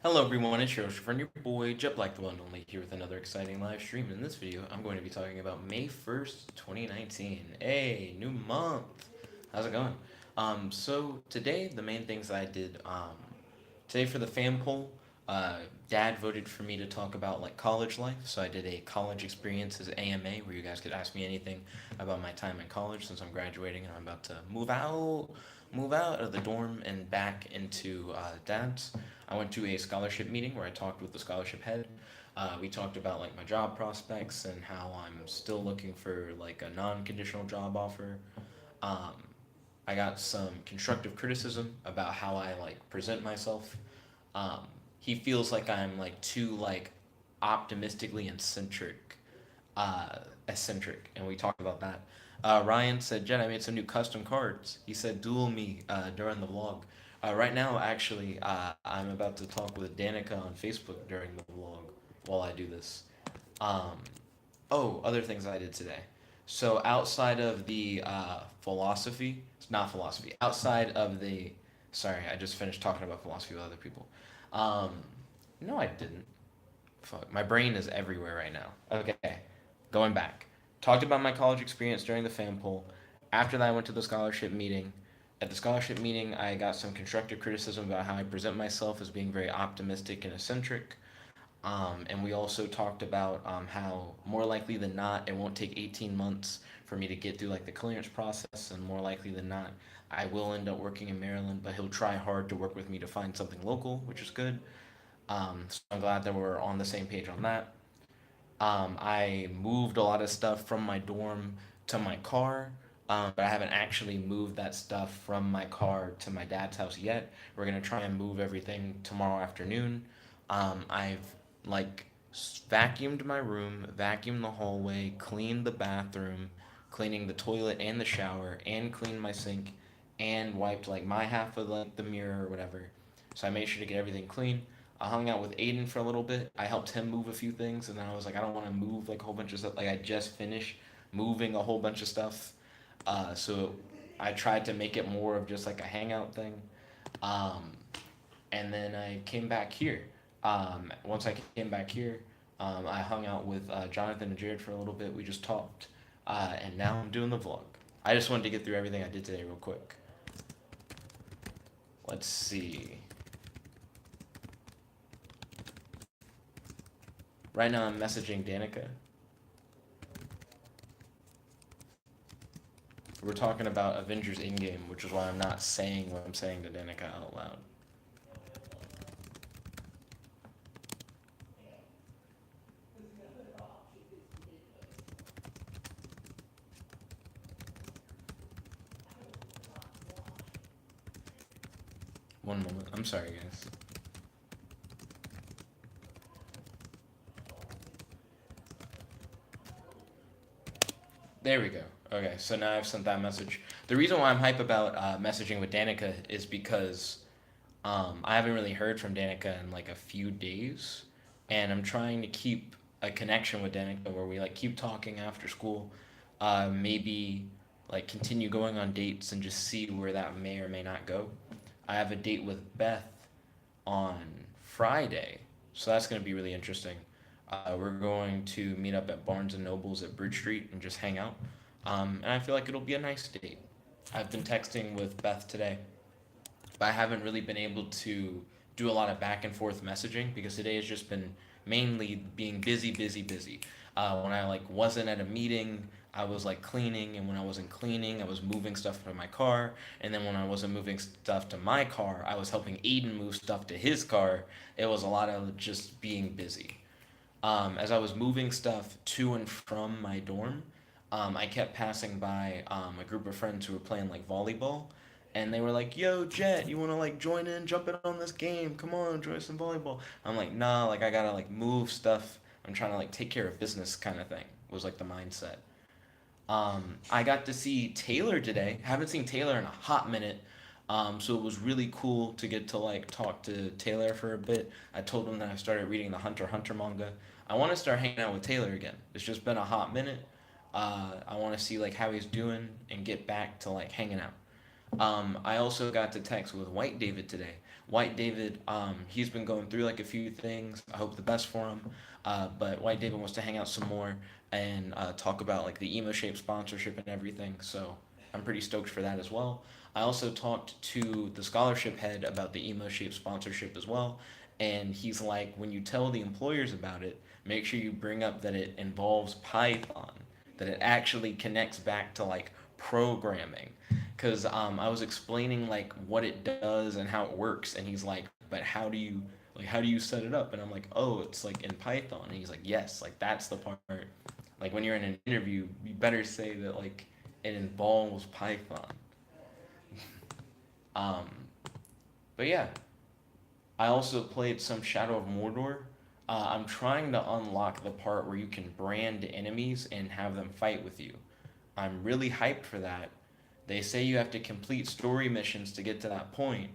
Hello everyone, it's your friend, your boy, Jet Black the One and Only, here with another exciting live stream. In this video, I'm going to be talking about May 1st, 2019. Hey, new month! How's it going? So today, the main things I did, today for the fan poll, uh, Dad voted for me to talk about like college life, so I did a college experiences AMA where you guys could ask me anything about my time in college since I'm graduating and I'm about to move out of the dorm and back into Dad's. I went to a scholarship meeting where I talked with the scholarship head. We talked about like my job prospects and how I'm still looking for like a non-conditional job offer. Um, I got some constructive criticism about how I like present myself. Um, he feels like I'm like too like optimistically uh, eccentric, and we talked about that. Ryan said, "Jen, I made some new custom cards." He said, "Duel me during the vlog." Right now, actually, I'm about to talk with Danica on Facebook during the vlog while I do this. Um, other things I did today. So outside of the philosophy, it's not philosophy. Outside of the, sorry, I just finished talking about philosophy with other people. Um, no, I didn't. Fuck, my brain is everywhere right now. Okay, going back. Talked about my college experience during the fan poll. After that, I went to the scholarship meeting. At the scholarship meeting, I got some constructive criticism about how I present myself as being very optimistic and eccentric. And we also talked about how more likely than not, it won't take 18 months for me to get through like the clearance process, and more likely than not, I will end up working in Maryland. But he'll try hard to work with me to find something local, which is good. So I'm glad that we're on the same page on that. I moved a lot of stuff from my dorm to my car, but I haven't actually moved that stuff from my car to my dad's house yet. We're gonna try and move everything tomorrow afternoon. I've like vacuumed my room, vacuumed the hallway, cleaned the bathroom, cleaning the toilet and the shower, and cleaned my sink, and wiped like my half of like the mirror or whatever. So I made sure to get everything clean. I hung out with Aiden for a little bit. I helped him move a few things, and then I was like, I don't want to move like a whole bunch of stuff. Like I just finished moving a whole bunch of stuff, so I tried to make it more of just like a hangout thing. Um, and then I came back here. Once I came back here, I hung out with Jonathan and Jared for a little bit. We just talked, and now I'm doing the vlog. I just wanted to get through everything I did today real quick. Let's see. Right now I'm messaging Danica. We're talking about Avengers Endgame, which is why I'm not saying what I'm saying to Danica out loud. One moment. I'm sorry, guys. There we go. Okay, so now I've sent that message. The reason why I'm hype about messaging with Danica is because I haven't really heard from Danica in like a few days, and I'm trying to keep a connection with Danica where we like keep talking after school, maybe like continue going on dates and just see where that may or may not go. I have a date with Beth on Friday, so that's going to be really interesting. We're going to meet up at Barnes and Nobles at Bridge Street and just hang out. And I feel like it'll be a nice date. I've been texting with Beth today, but I haven't really been able to do a lot of back and forth messaging because today has just been mainly being busy, busy, busy. When I like wasn't at a meeting, I was like cleaning, and when I wasn't cleaning, I was moving stuff to my car, and then when I wasn't moving stuff to my car, I was helping Aiden move stuff to his car. It was a lot of just being busy. As I was moving stuff to and from my dorm, I kept passing by a group of friends who were playing like volleyball, and they were like, "Yo, Jet, you wanna like join in, jump in on this game? Come on, join some volleyball." I'm like, "Nah, like I gotta like move stuff. I'm trying to like take care of business, kind of thing." Was like the mindset. I got to see Taylor today. Haven't seen Taylor in a hot minute. So it was really cool to get to like talk to Taylor for a bit. I told him that I started reading the Hunter x Hunter manga. I want to start hanging out with Taylor again. It's just been a hot minute. I want to see like how he's doing and get back to like hanging out. I also got to text with White David today. White David, he's been going through like a few things. I hope the best for him. But White David wants to hang out some more and talk about like the emo shape sponsorship and everything. So I'm pretty stoked for that as well. I also talked to the scholarship head about the emo shape sponsorship as well. And he's like, when you tell the employers about it, make sure you bring up that it involves Python, that it actually connects back to like programming. Because I was explaining like what it does and how it works, and he's like, but how do you set it up? And I'm like, oh, it's like in Python. And he's like, yes, like that's the part. Like when you're in an interview, you better say that like it involves Python. Um, but yeah, I also played some Shadow of Mordor. I'm trying to unlock the part where you can brand enemies and have them fight with you. I'm really hyped for that. They say you have to complete story missions to get to that point.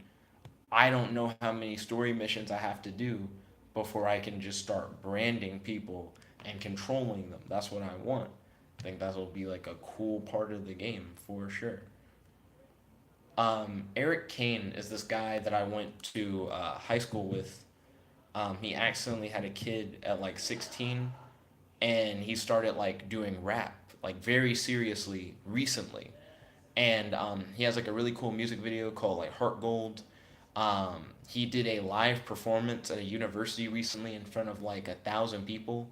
I don't know how many story missions I have to do before I can just start branding people and controlling them. That's what I want. I think that will be like a cool part of the game for sure. Eric Kane is this guy that I went to high school with. He accidentally had a kid at like 16, and he started like doing rap like very seriously recently. And he has like a really cool music video called like Heart Gold. He did a live performance at a university recently in front of like 1,000 people,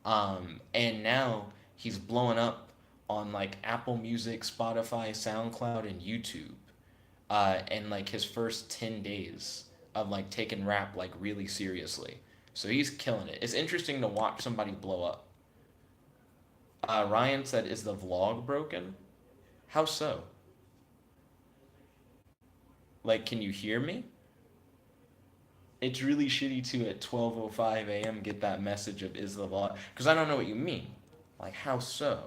and now he's blowing up on like Apple Music, Spotify, SoundCloud, and YouTube. In like his first 10 days of like taking rap like really seriously, so he's killing it. It's interesting to watch somebody blow up. Ryan said, "Is the vlog broken? How so? Like, can you hear me?" It's really shitty to at 12:05 a.m. get that message of is the vlog because I don't know what you mean. Like, how so?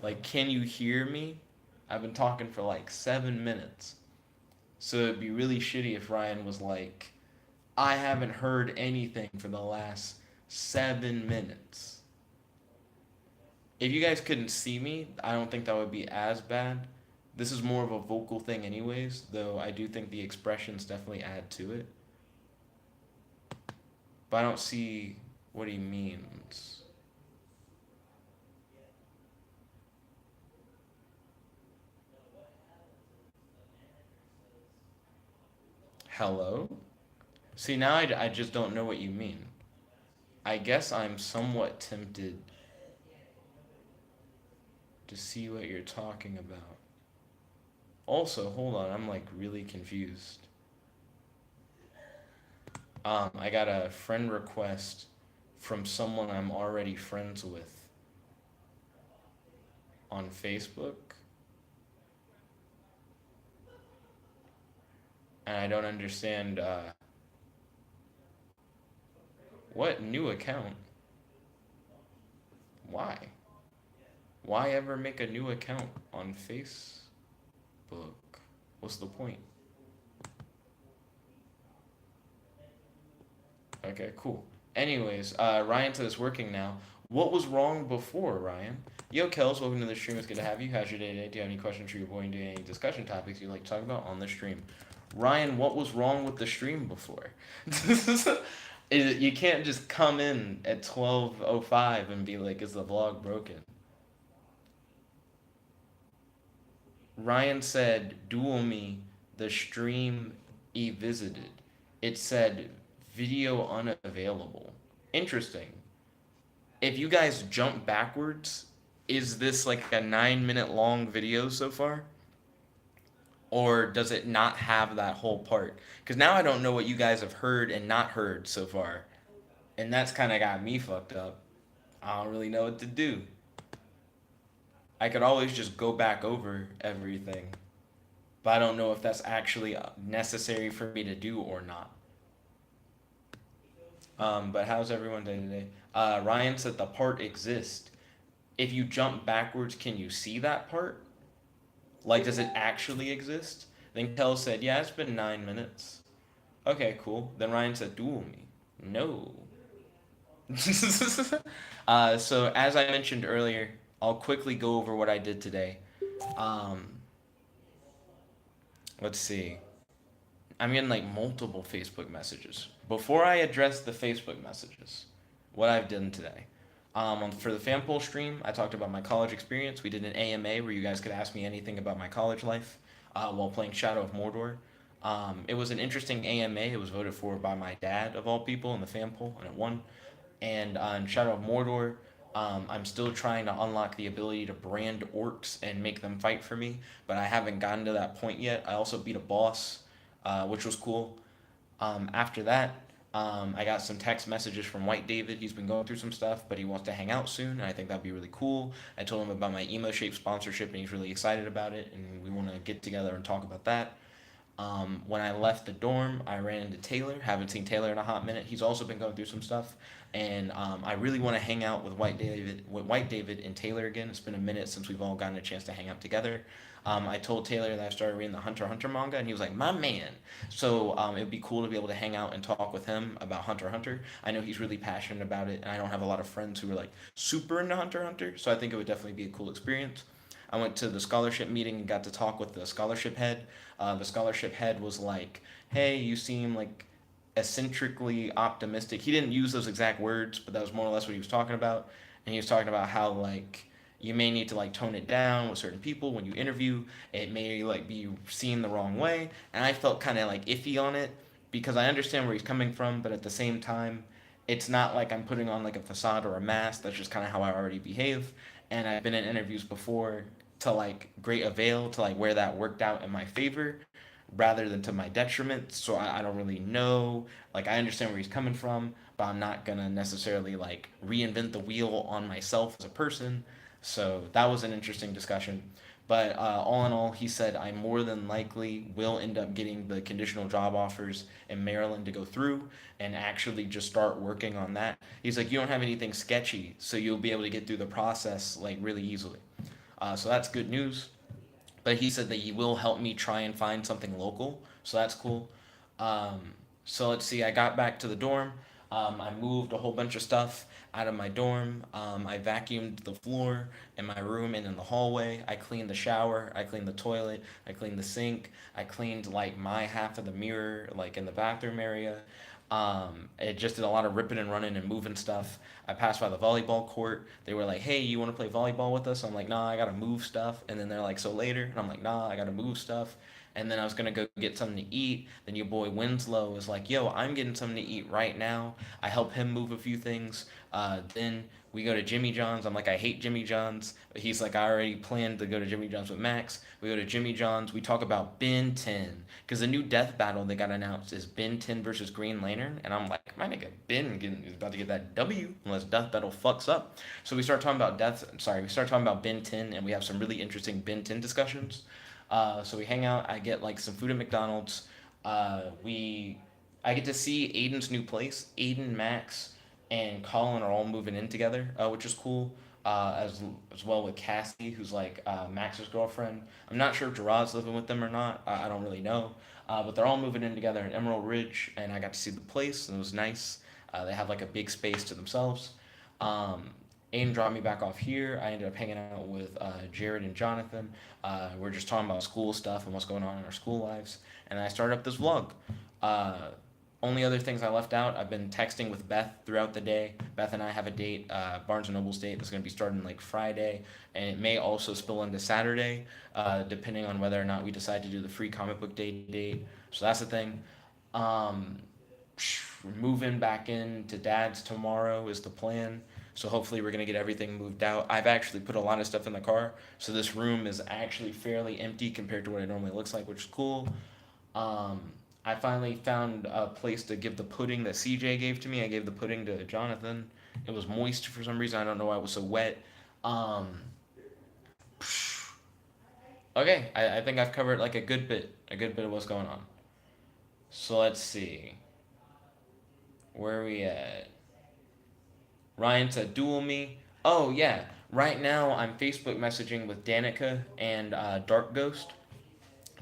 Like, can you hear me? I've been talking for like 7 minutes. So it'd be really shitty if Ryan was like, I haven't heard anything for the last 7 minutes. If you guys couldn't see me, I don't think that would be as bad. This is more of a vocal thing, anyways, though I do think the expressions definitely add to it. But I don't see what he means. Hello? See, now I just don't know what you mean. I guess I'm somewhat tempted to see what you're talking about. Also, hold on, I'm like really confused. I got a friend request from someone I'm already friends with on Facebook, and I don't understand what new account? Why? Why ever make a new account on Facebook? What's the point? Okay, cool. Anyways, Ryan said it's working now. What was wrong before, Ryan? Yo, Kels, welcome to the stream. It's good to have you. How's your day today? Do you have any questions for your boy and do you have any discussion topics you'd like to talk about on the stream? Ryan, what was wrong with the stream before? You can't just come in at 12:05 and be like, is the vlog broken? Ryan said, duel me, the stream visited. It said, video unavailable. Interesting. If you guys jump backwards, is this like a 9 minute long video so far? Or does it not have that whole part? Because now I don't know what you guys have heard and not heard so far. And that's kind of got me fucked up. I don't really know what to do. I could always just go back over everything, but I don't know if that's actually necessary for me to do or not. But how's everyone doing today? Ryan said the part exists. If you jump backwards, can you see that part? Like, does it actually exist? Then Kel said, yeah, it's been 9 minutes. Okay, cool. Then Ryan said, duel me. No. So as I mentioned earlier, I'll quickly go over what I did today. Um, let's see. I'm getting like multiple Facebook messages. Before I address the Facebook messages, what I've done today. For the fan poll stream, I talked about my college experience. We did an AMA where you guys could ask me anything about my college life while playing Shadow of Mordor. It was an interesting AMA. It was voted for by my dad, of all people, in the fan poll, and it won. And in Shadow of Mordor, I'm still trying to unlock the ability to brand orcs and make them fight for me, but I haven't gotten to that point yet. I also beat a boss, which was cool. After that, I got some text messages from White David. He's been going through some stuff, but he wants to hang out soon, and I think that'd be really cool. I told him about my emo shape sponsorship, and he's really excited about it, and we want to get together and talk about that. When I left the dorm, I ran into Taylor. Haven't seen Taylor in a hot minute. He's also been going through some stuff, and I really want to hang out with White David and Taylor again. It's been a minute since we've all gotten a chance to hang out together. I told Taylor that I started reading the Hunter x Hunter manga, and he was like, "My man." So it'd be cool to be able to hang out and talk with him about Hunter x Hunter. I know he's really passionate about it, and I don't have a lot of friends who are like super into Hunter x Hunter, so I think it would definitely be a cool experience. I went to the scholarship meeting and got to talk with the scholarship head. The scholarship head was like, "Hey, you seem like eccentrically optimistic." He didn't use those exact words, but that was more or less what he was talking about. And he was talking about how like you may need to like tone it down with certain people when you interview. It may like be seen the wrong way, and I felt kind of like iffy on it because I understand where he's coming from, but at the same time, it's not like I'm putting on like a facade or a mask. That's just kind of how I already behave. And I've been in interviews before to like great avail to like where that worked out in my favor rather than to my detriment. So I don't really know. Like I understand where he's coming from, but I'm not gonna necessarily like reinvent the wheel on myself as a person. So that was an interesting discussion. But all in all, he said I more than likely will end up getting the conditional job offers in Maryland to go through and actually just start working on that. He's like, you don't have anything sketchy, so you'll be able to get through the process like really easily. So that's good news. But he said that he will help me try and find something local, so that's cool. Um, so let's see. I got back to the dorm. I moved a whole bunch of stuff out of my dorm. I vacuumed the floor in my room and in the hallway. I cleaned the shower. I cleaned the toilet. I cleaned the sink. I cleaned like my half of the mirror, like in the bathroom area. It just did a lot of ripping and running and moving stuff. I passed by the volleyball court. They were like, "Hey, you want to play volleyball with us?" I'm like, "Nah, I gotta move stuff." And then they're like, "So later?" And I'm like, "Nah, I gotta move stuff." And then I was gonna go get something to eat. Then your boy Winslow was like, "Yo, I'm getting something to eat right now." I help him move a few things. Then we go to Jimmy John's. I'm like, "I hate Jimmy John's." He's like, "I already planned to go to Jimmy John's with Max." We go to Jimmy John's. We talk about Ben 10 because the new death battle that got announced is Ben 10 versus Green Lantern, and I'm like, my nigga is about to get that W unless death battle fucks up. So we start talking about death. Sorry, we start talking about Ben 10, and we have some really interesting Ben 10 discussions. So we hang out. I get like some food at McDonald's. We I get to see Aiden's new place. Aiden, Max, and Colin are all moving in together, which is cool. As well with Cassie, who's like Max's girlfriend. I'm not sure if Gerard's living with them or not. I don't really know. But they're all moving in together in Emerald Ridge, and I got to see the place, and it was nice. They have like a big space to themselves. Um, Aiden dropped me back off here. I ended up hanging out with Jared and Jonathan. We're just talking about school stuff and what's going on in our school lives. And I started up this vlog. Uh, Only other things I left out, I've been texting with Beth throughout the day. Beth and I have a date, Barnes and Noble's date that's going to be starting like Friday, and it may also spill into Saturday, depending on whether or not we decide to do the free comic book day date. So that's the thing. Um, Moving back into Dad's tomorrow is the plan. So hopefully we're gonna get everything moved out. I've actually put a lot of stuff in the car, so this room is actually fairly empty compared to what it normally looks like, which is cool. Um, I finally found a place to give the pudding that CJ gave to me. I gave the pudding to Jonathan. It was moist for some reason. I don't know why it was so wet. Um, okay, I think I've covered like a good bit of what's going on. So let's see. Where are we at? Ryan said, "Duel me." Oh yeah. Right now I'm Facebook messaging with Danica and Dark Ghost.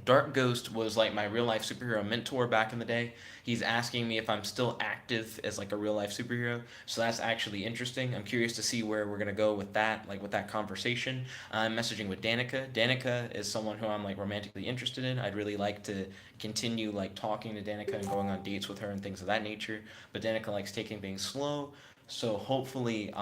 Dark Ghost was like my real life superhero mentor back in the day. He's asking me if I'm still active as like a real life superhero. So that's actually interesting. I'm curious to see where we're gonna go with that, like with that conversation. I'm messaging with Danica. Danica is someone who I'm like romantically interested in. I'd really like to continue like talking to Danica and going on dates with her and things of that nature. But Danica likes taking things slow. So hopefully,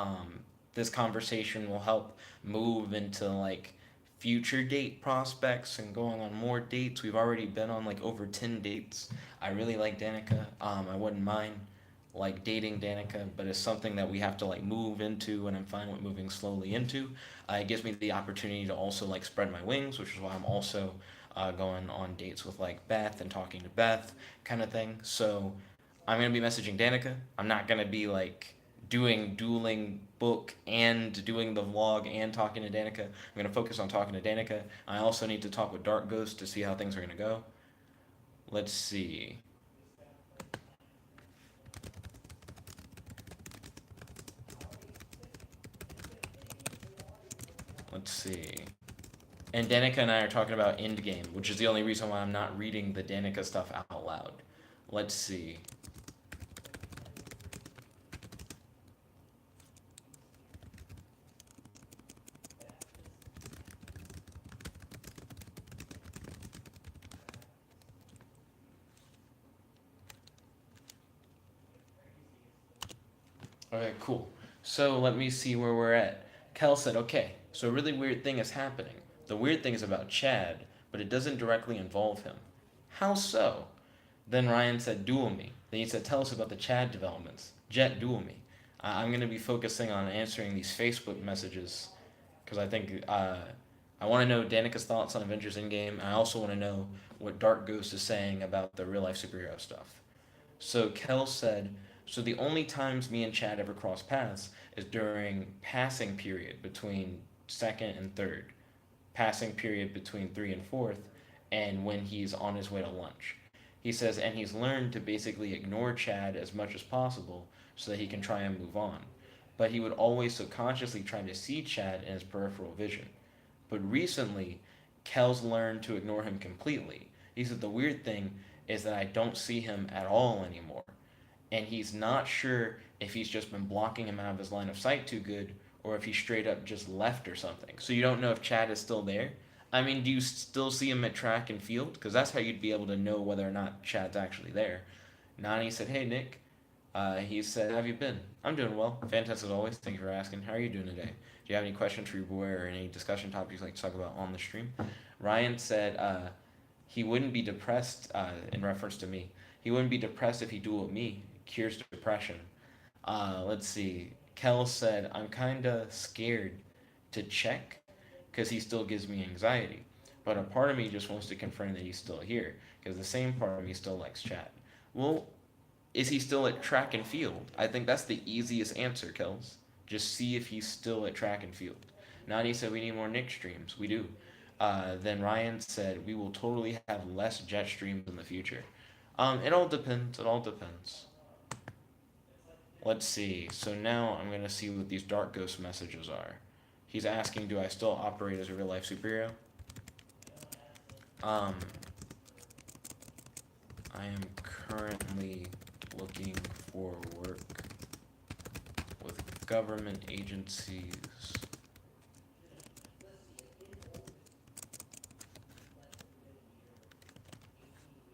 this conversation will help move into like future date prospects and going on more dates. We've already been on like over 10 dates. I really like Danica. I wouldn't mind like dating Danica, but it's something that we have to like move into, and I'm fine with moving slowly into. It gives me the opportunity to also like spread my wings, which is why I'm also going on dates with like Beth and talking to Beth, kind of thing. So I'm gonna be messaging Danica. I'm not gonna be like doing dueling book and doing the vlog and talking to Danica. I'm gonna focus on talking to Danica. I also need to talk with Dark Ghost to see how things are gonna go. Let's see. Let's see. And Danica and I are talking about Endgame, which is the only reason why I'm not reading the Danica stuff out loud. Let's see. Okay, cool. So let me see where we're at. Kel said, okay, so a really weird thing is happening. The weird thing is about Chad, but it doesn't directly involve him. How so? Then Ryan said, duel me. Then he said, tell us about the Chad developments. Jet, duel me. I'm going to be focusing on answering these Facebook messages because I think I want to know Danica's thoughts on Avengers Endgame. I also want to know what Dark Ghost is saying about the real life superhero stuff. So Kel said, so the only times me and Chad ever cross paths is during passing period between second and third, passing period between three and fourth, and when he's on his way to lunch. He says, and he's learned to basically ignore Chad as much as possible so that he can try and move on. But he would always subconsciously try to see Chad in his peripheral vision. But recently, Kel's learned to ignore him completely. He said the weird thing is that I don't see him at all anymore. And he's not sure if he's just been blocking him out of his line of sight too good or if he straight up just left or something. So you don't know if Chad is still there. I mean, do you still see him at track and field? Because that's how you'd be able to know whether or not Chad's actually there. Nani said, hey, Nick. He said, how have you been? I'm doing well. Fantastic as always. Thank you for asking. How are you doing today? Do you have any questions for your boy or any discussion topics you'd like to talk about on the stream? Ryan said he wouldn't be depressed in reference to me. He wouldn't be depressed if he dueled me. Cures depression. Let's see. Kel said, I'm kind of scared to check because he still gives me anxiety. But a part of me just wants to confirm that he's still here because the same part of me still likes Chad. Well, is he still at track and field? I think that's the easiest answer, Kels. Just see if he's still at track and field. Nani said we need more Nick streams. We do. Then Ryan said we will totally have less Jet streams in the future. It all depends. It all depends. Let's see. So now I'm gonna see what these Dark Ghost messages are. He's asking, do I still operate as a real life superhero? Um, I am currently looking for work with government agencies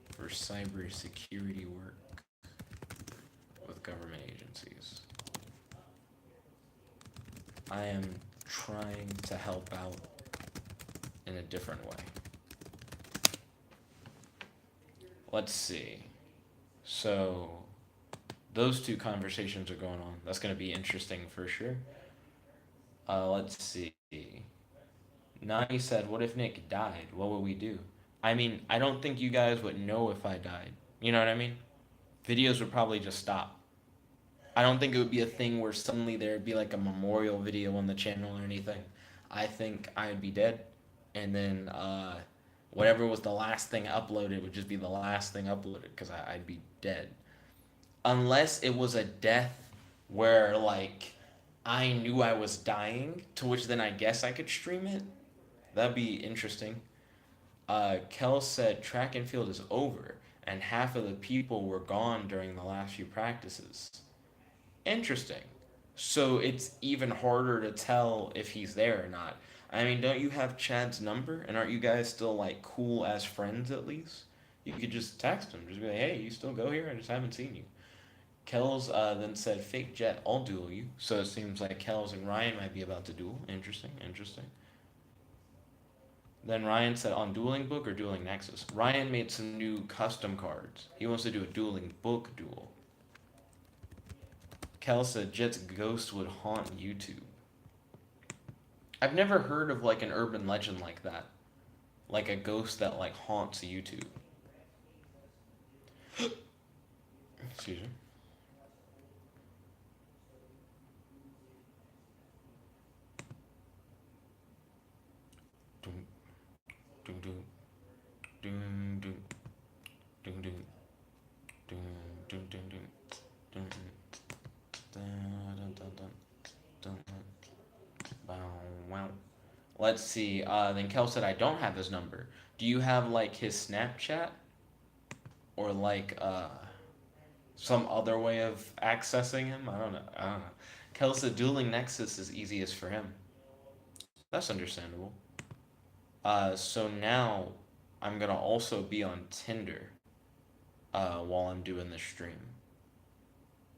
for cybersecurity work with government agencies. I am trying to help out in a different way. Let's see. So, those two conversations are going on. That's going to be interesting for sure. Let's see. Nani said, what if Nick died? What would we do? I mean, I don't think you guys would know if I died. You know what I mean? Videos would probably just stop. I don't think it would be a thing where suddenly there'd be like a memorial video on the channel or anything. I think I'd be dead, and then whatever was the last thing uploaded would just be the last thing uploaded because I'd be dead. Unless it was a death where like I knew I was dying, to which then I guess I could stream it. That'd be interesting. Kel said track and field is over, and half of the people were gone during the last few practices. Interesting. So it's even harder to tell if he's there or not. I mean, don't you have Chad's number? And aren't you guys still like cool as friends at least? You could just text him, just be like, hey, you still go here? I just haven't seen you. Kells then said, fake jet, I'll duel you. So it seems like Kells and Ryan might be about to duel. Interesting, interesting. Then Ryan said, on Dueling Book or Dueling Nexus? Ryan made some new custom cards. He wants to do a Dueling Book duel. Kel said, Jet's ghost would haunt YouTube. I've never heard of like an urban legend like that. Like a ghost that like haunts YouTube. Excuse me. Doom, doom, doom, doom, doom, doom, doom, doom, doom, doom, doom, dun, dun, dun, dun, dun. Bow, wow. Let's see. Then Kel said, I don't have his number. Do you have like his Snapchat or like some other way of accessing him? I don't know. I don't know. Kel said, dueling Nexus is easiest for him. That's understandable. So now I'm gonna also be on Tinder while I'm doing the stream.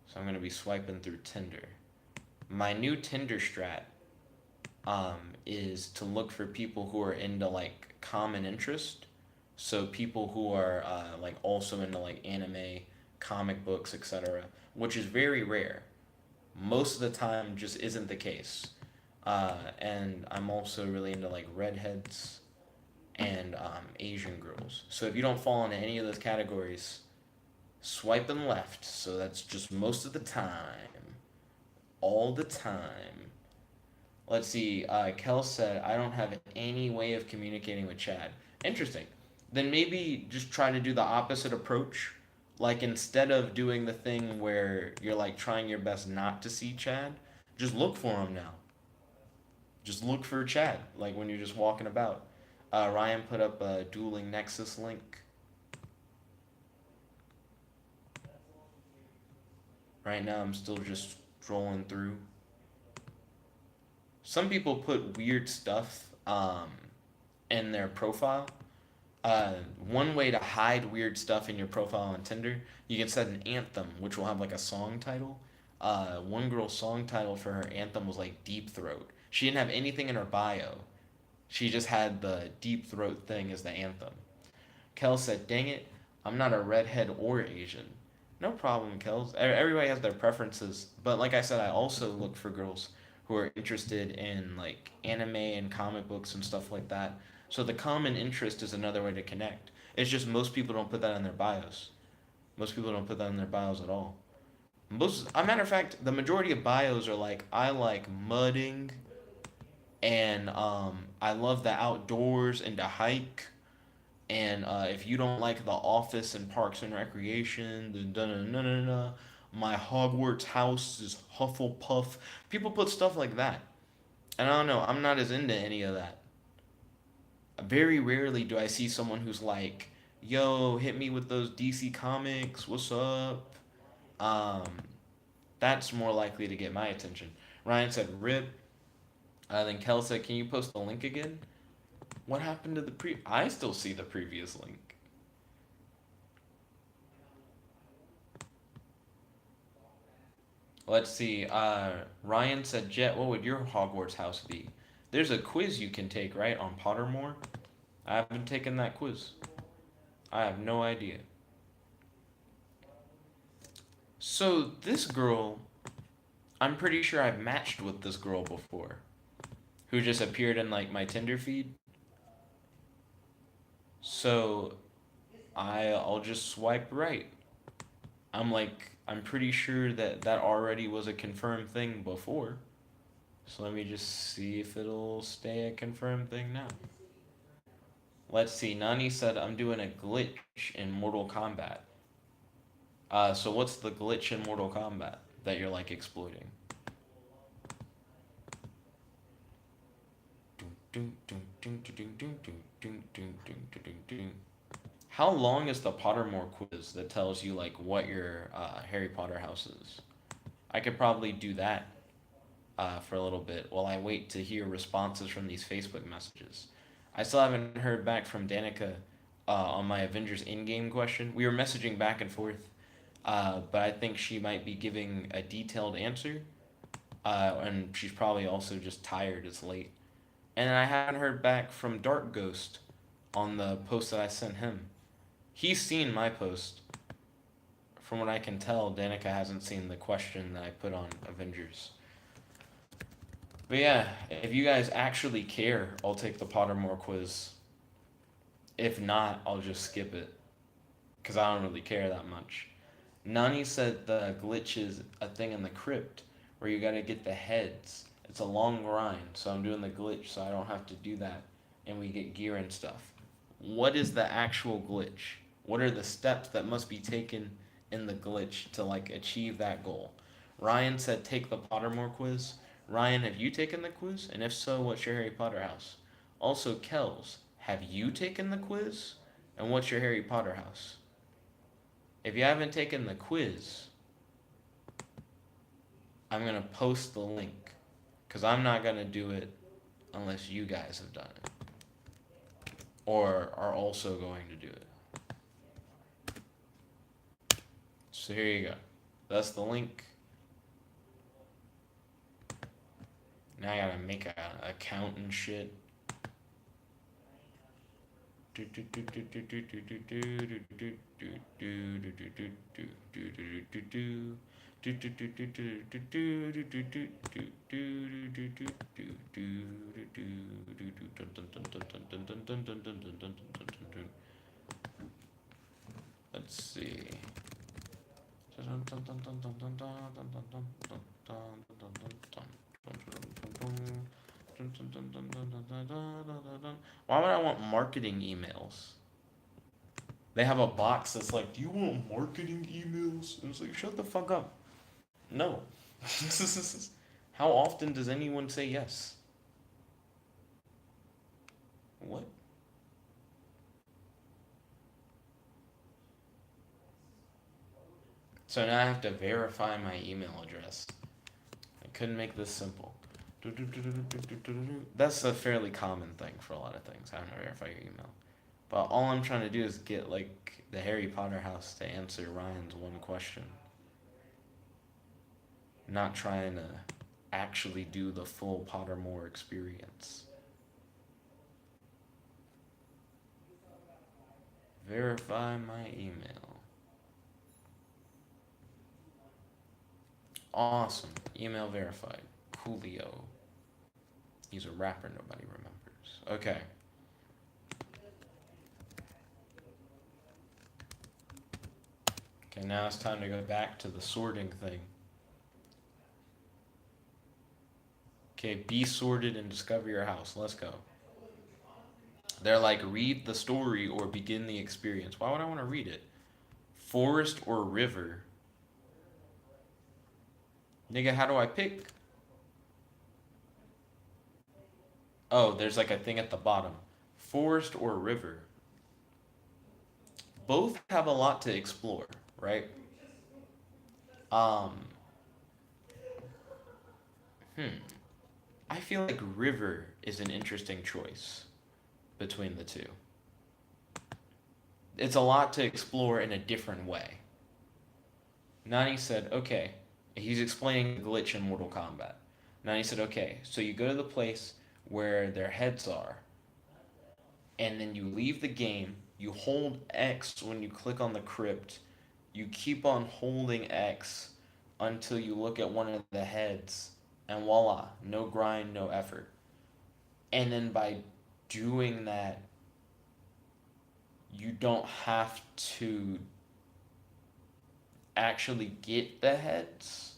So I'm gonna be swiping through Tinder. My new Tinder strat is to look for people who are into like common interest. So people who are like also into like anime, comic books, etc., which is very rare. Most of the time, just isn't the case. And I'm also really into like redheads and Asian girls. So if you don't fall into any of those categories, swipe them left. So that's just most of the time, all the time. Let's see. Kel said, I don't have any way of communicating with Chad. Interesting. Then maybe just try to do the opposite approach. Like instead of doing the thing where you're like trying your best not to see Chad, just look for him now. Just look for Chad, like when you're just walking about. Ryan put up a dueling Nexus link. Right now, I'm still just scrolling through. Some people put weird stuff in their profile. One way to hide weird stuff in your profile on Tinder, you can set an anthem, which will have like a song title. One girl's song title for her anthem was like Deep Throat. She didn't have anything in her bio. She just had the Deep Throat thing as the anthem. Kel said, dang it, I'm not a redhead or Asian. No problem, Kels. Everybody has their preferences. But like I said, I also look for girls who are interested in like anime and comic books and stuff like that. So the common interest is another way to connect. It's just most people don't put that in their bios. Most people don't put that in their bios at all. A matter of fact, the majority of bios are like, I like mudding and I love the outdoors and to hike. And if you don't like The Office and Parks and Recreation, then da na na na na. My Hogwarts house is Hufflepuff. People put stuff like that. And I don't know, I'm not as into any of that. Very rarely do I see someone who's like, yo, hit me with those DC comics, what's up? Um, that's more likely to get my attention. Ryan said, rip. Then Kel said, can you post the link again? What happened to the pre? I still see the previous link. Let's see. Ryan said, Jet, what would your Hogwarts house be? There's a quiz you can take, right, on Pottermore? I haven't taken that quiz. I have no idea. So, this girl, I'm pretty sure I've matched with this girl before, who just appeared in, like, my Tinder feed. So, I'll just swipe right. I'm pretty sure that that already was a confirmed thing before. So let me just see if it'll stay a confirmed thing now. Let's see. Nani said I'm doing a glitch in Mortal Kombat. So what's the glitch in Mortal Kombat that you're like exploiting? How long is the Pottermore quiz that tells you like what your Harry Potter house is? I could probably do that for a little bit while I wait to hear responses from these Facebook messages. I still haven't heard back from Danica on my Avengers in-game question. We were messaging back and forth, but I think she might be giving a detailed answer, and she's probably also just tired. It's late, and I haven't heard back from Dark Ghost on the post that I sent him. He's seen my post. From what I can tell, Danica hasn't seen the question that I put on Avengers. But yeah, if you guys actually care, I'll take the Pottermore quiz. If not, I'll just skip it. Because I don't really care that much. Nani said the glitch is a thing in the crypt where you gotta get the heads. It's a long grind, so I'm doing the glitch so I don't have to do that and we get gear and stuff. What is the actual glitch? What are the steps that must be taken in the glitch to like achieve that goal? Ryan said take the Pottermore quiz. Ryan, have you taken the quiz? And if so, what's your Harry Potter house? Also, Kels, have you taken the quiz? And what's your Harry Potter house? If you haven't taken the quiz, I'm going to post the link because I'm not going to do it unless you guys have done it or are also going to do it. So here you go. That's the link. Now I gotta make an account and shit. Let's see. Why would I want marketing emails? They have a box that's like, do you want marketing emails? And it's like, shut the fuck up. No. How often does anyone say yes? What? So now I have to verify my email address. I couldn't make this simple. That's a fairly common thing for a lot of things, having to verify your email. But all I'm trying to do is get like the Harry Potter house to answer Ryan's one question. Not trying to actually do the full Pottermore experience. Verify my email. Awesome. Email verified. Coolio. He's a rapper nobody remembers. Okay. Okay, now it's time to go back to the sorting thing. Okay, be sorted and discover your house. Let's go. They're like, read the story or begin the experience. Why would I want to read it? Forest or river? Nigga, how do I pick? Oh, there's like a thing at the bottom. Forest or river? Both have a lot to explore, right? Um, hmm. I feel like river is an interesting choice between the two. It's a lot to explore in a different way. Nani said, okay, he's explaining the glitch in Mortal Kombat. Nani said, okay, so you go to the place where their heads are, and then you leave the game, you hold X when you click on the crypt, you keep on holding X until you look at one of the heads, and voila, no grind, no effort. And then by doing that, you don't have to actually get the heads.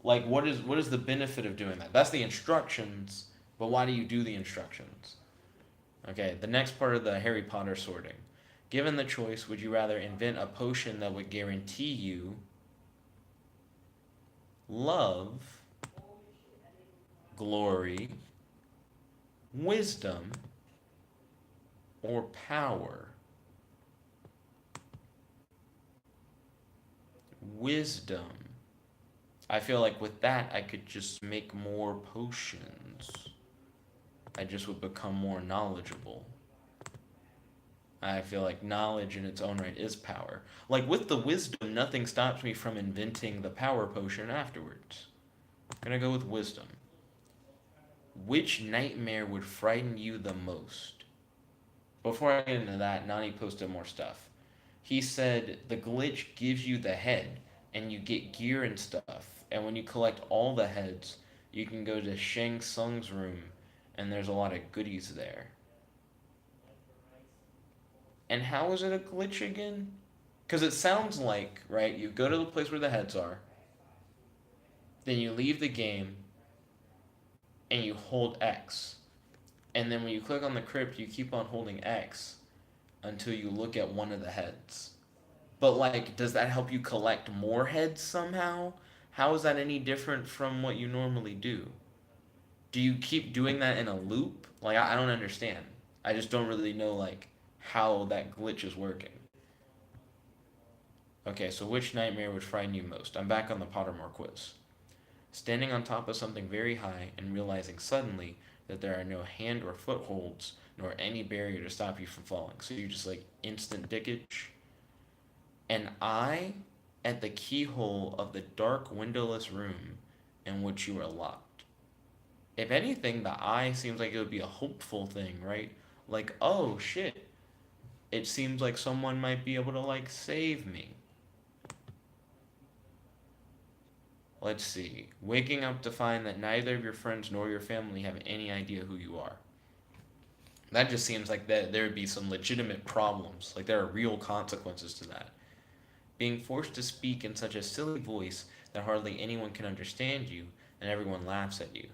Like, what is the benefit of doing that? That's the instructions, but why do you do the instructions? Okay, the next part of the Harry Potter sorting. Given the choice, would you rather invent a potion that would guarantee you love, glory, wisdom or power? Wisdom. I feel like with that, I could just make more potions. I just would become more knowledgeable. I feel like knowledge in its own right is power. Like with the wisdom, nothing stops me from inventing the power potion afterwards. I'm gonna go with wisdom. Which nightmare would frighten you the most? Before I get into that, Nani posted more stuff. He said the glitch gives you the head and you get gear and stuff. And when you collect all the heads, you can go to Shang Tsung's room and there's a lot of goodies there. And how is it a glitch again? Because it sounds like, right, you go to the place where the heads are, then you leave the game and you hold X. And then when you click on the crypt, you keep on holding X until you look at one of the heads. But like, does that help you collect more heads somehow? How is that any different from what you normally do? Do you keep doing that in a loop? Like, I don't understand. I just don't really know like how that glitch is working. Okay, so which nightmare would frighten you most? I'm back on the Pottermore quiz. Standing on top of something very high and realizing suddenly that there are no hand or footholds nor any barrier to stop you from falling. So you just like instant dickage. An eye at the keyhole of the dark windowless room in which you are locked. If anything, the eye seems like it would be a hopeful thing, right? Like, oh shit, it seems like someone might be able to like save me. Let's see. Waking up to find that neither of your friends nor your family have any idea who you are. That just seems like that there would be some legitimate problems. Like there are real consequences to that. Being forced to speak in such a silly voice that hardly anyone can understand you and everyone laughs at you.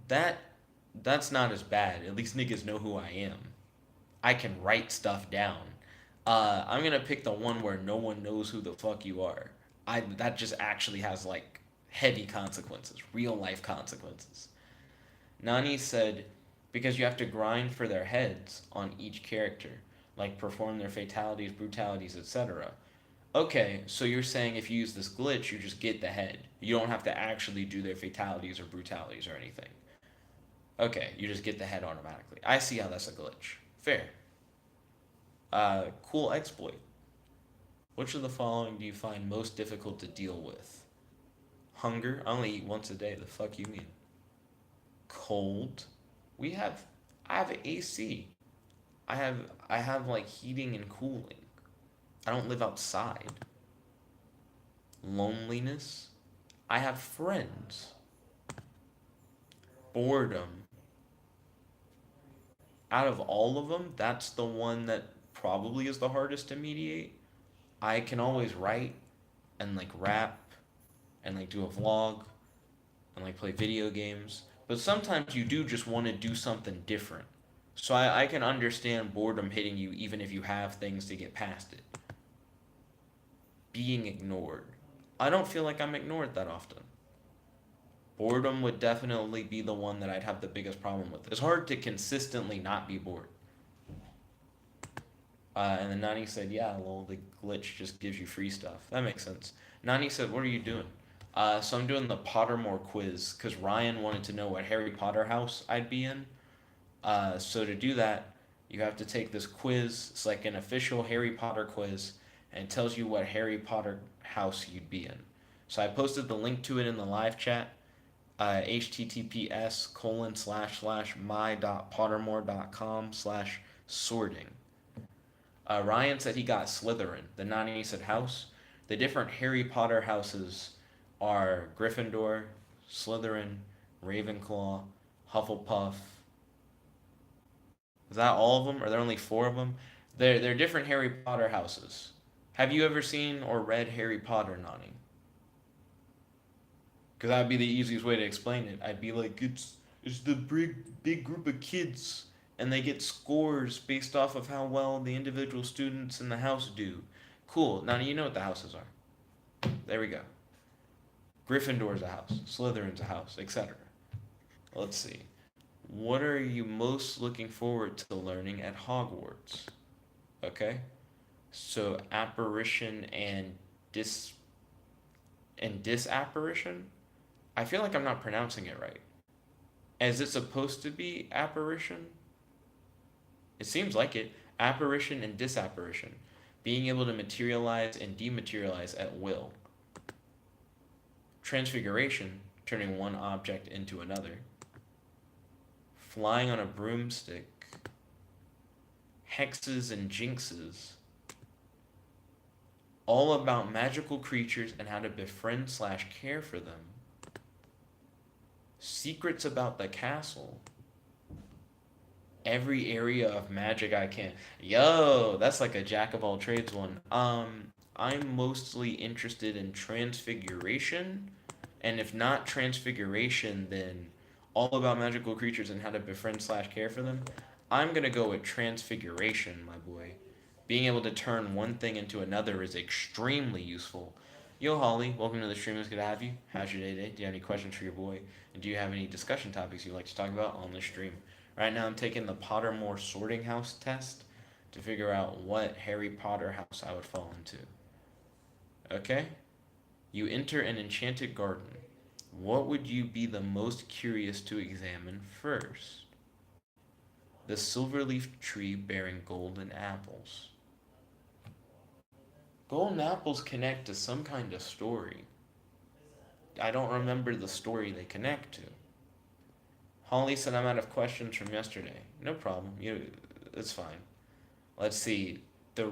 That that's not as bad. At least niggas know who I am. I can write stuff down. I'm gonna pick the one where no one knows who the fuck you are. I that just actually has like heavy consequences, real life consequences. Nani said, because you have to grind for their heads on each character, like perform their fatalities, brutalities, etc. Okay, so you're saying if you use this glitch, you just get the head. You don't have to actually do their fatalities or brutalities or anything. Okay, you just get the head automatically. I see how that's a glitch. Fair. Cool exploit. Which of the following do you find most difficult to deal with? Hunger. I only eat once a day. The fuck you mean? Cold. We have. I have AC. I have like heating and cooling. I don't live outside. Loneliness. I have friends. Boredom. Out of all of them, that's the one that probably is the hardest to mediate. I can always write and like rap and like do a vlog and like play video games. But sometimes you do just want to do something different. So I can understand boredom hitting you even if you have things to get past it. Being ignored. I don't feel like I'm ignored that often. Boredom would definitely be the one that I'd have the biggest problem with. It's hard to consistently not be bored. And then Nani said, yeah, well, the glitch just gives you free stuff. That makes sense. Nani said, what are you doing? So I'm doing the Pottermore quiz because Ryan wanted to know what Harry Potter house I'd be in. So to do that, you have to take this quiz. It's like an official Harry Potter quiz, and it tells you what Harry Potter house you'd be in. So I posted the link to it in the live chat. https://my.pottermore.com/sorting. Ryan said he got Slytherin. The Nani said house. The different Harry Potter houses are Gryffindor, Slytherin, Ravenclaw, Hufflepuff. Is that all of them? Are there only four of them? They're different Harry Potter houses. Have you ever seen or read Harry Potter, Nani? Because that would be the easiest way to explain it. I'd be like, it's the big group of kids, and they get scores based off of how well the individual students in the house do. Cool. Now you know what the houses are. There we go. Gryffindor's a house, Slytherin's a house, etc. Let's see. What are you most looking forward to learning at Hogwarts? Okay? So apparition dis and disapparition? I feel like I'm not pronouncing it right. Is it supposed to be apparition? It seems like it. Apparition and disapparition. Being able to materialize and dematerialize at will. Transfiguration, turning one object into another. Flying on a broomstick. Hexes and jinxes. All about magical creatures and how to befriend slash care for them. Secrets about the castle. Every area of magic I can. Yo, that's like a jack of all trades one. I'm mostly interested in transfiguration, and if not transfiguration, then all about magical creatures and how to befriend slash care for them. I'm gonna go with transfiguration, my boy. Being able to turn one thing into another is extremely useful. Yo, Holly, welcome to the stream. It's good to have you. How's your day today? Do you have any questions for your boy? And do you have any discussion topics you'd like to talk about on the stream? Right now, I'm taking the Pottermore sorting house test to figure out what Harry Potter house I would fall into. Okay? You enter an enchanted garden. What would you be the most curious to examine first? The silverleaf tree bearing golden apples. Golden apples connect to some kind of story. I don't remember the story they connect to. Holly said I'm out of questions from yesterday. No problem. It's fine. Let's see. The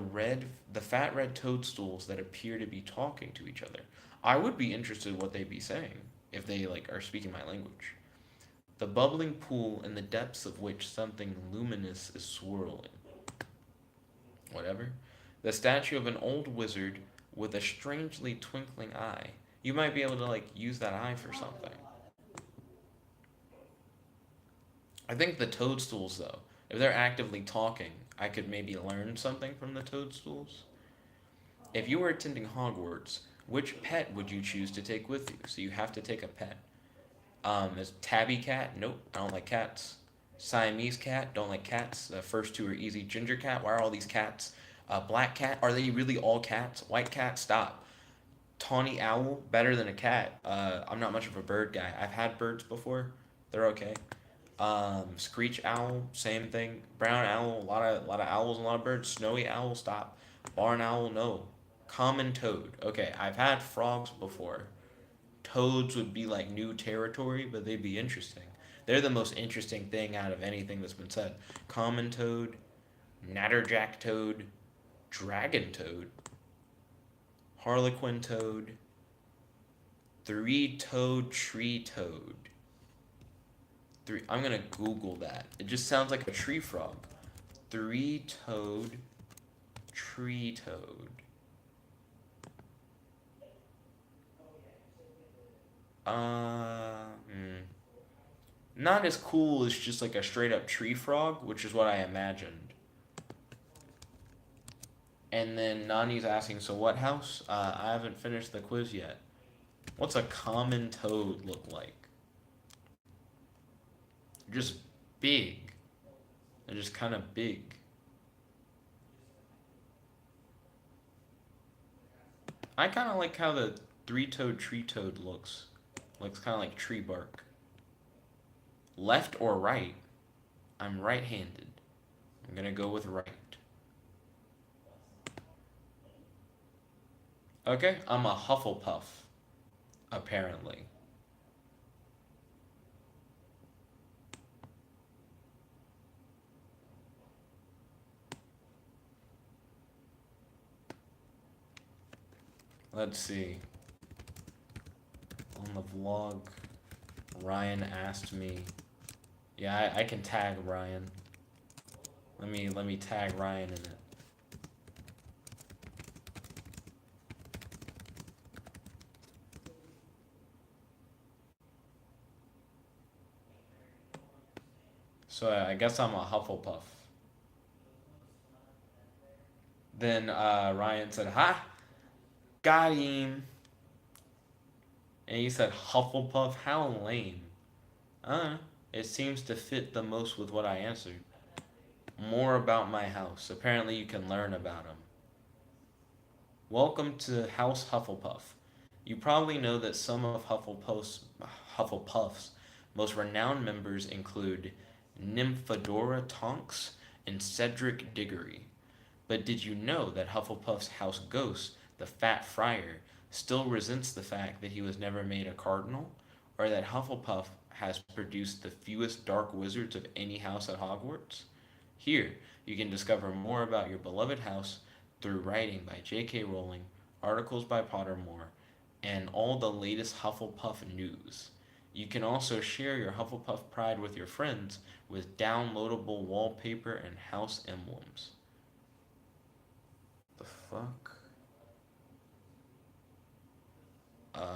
fat red toadstools that appear to be talking to each other. I would be interested in what they'd be saying if they like are speaking my language. The bubbling pool in the depths of which something luminous is swirling. Whatever. The statue of an old wizard with a strangely twinkling eye. You might be able to like use that eye for something. I think the toadstools though, if they're actively talking, I could maybe learn something from the toadstools. If you were attending Hogwarts, which pet would you choose to take with you? So you have to take a pet. Is tabby cat? Nope, I don't like cats. Siamese cat? Don't like cats. The first two are easy. Ginger cat? Why are all these cats? Black cat? Are they really all cats? White cat? Stop. Tawny owl? Better than a cat. I'm not much of a bird guy. I've had birds before. They're okay. Screech owl? Same thing. Brown owl? A lot of owls, and a lot of birds. Snowy owl? Stop. Barn owl? No. Common toad. Okay, I've had frogs before. Toads would be like new territory, but they'd be interesting. They're the most interesting thing out of anything that's been said. Common toad, natterjack toad, dragon toad, harlequin toad, three-toed tree toad. I'm gonna Google that. It just sounds like a tree frog. Three-toed tree toad. Not as cool as just like a straight up tree frog, which is what I imagined. And then Nani's asking, so what house? I haven't finished the quiz yet. What's a common toad look like? Just big. They're just kind of big. I kind of like how the three-toed tree toad looks. Looks kind of like tree bark. Left or right? I'm right-handed. I'm gonna go with right. Okay, I'm a Hufflepuff, apparently. Let's see. On the vlog, Ryan asked me. Yeah, I can tag Ryan. Let me tag Ryan in it. So I guess I'm a Hufflepuff. Then Ryan said, "Ha, got him." And he said, "Hufflepuff, how lame." It seems to fit the most with what I answered. More about my house. Apparently, you can learn about them. Welcome to House Hufflepuff. You probably know that some of Hufflepuff's most renowned members include Nymphadora Tonks and Cedric Diggory. But did you know that Hufflepuff's house ghost, the Fat Friar, still resents the fact that he was never made a cardinal? Or that Hufflepuff has produced the fewest dark wizards of any house at Hogwarts? Here, you can discover more about your beloved house through writing by J.K. Rowling, articles by Pottermore, and all the latest Hufflepuff news. You can also share your Hufflepuff pride with your friends with downloadable wallpaper and house emblems. The fuck? Um,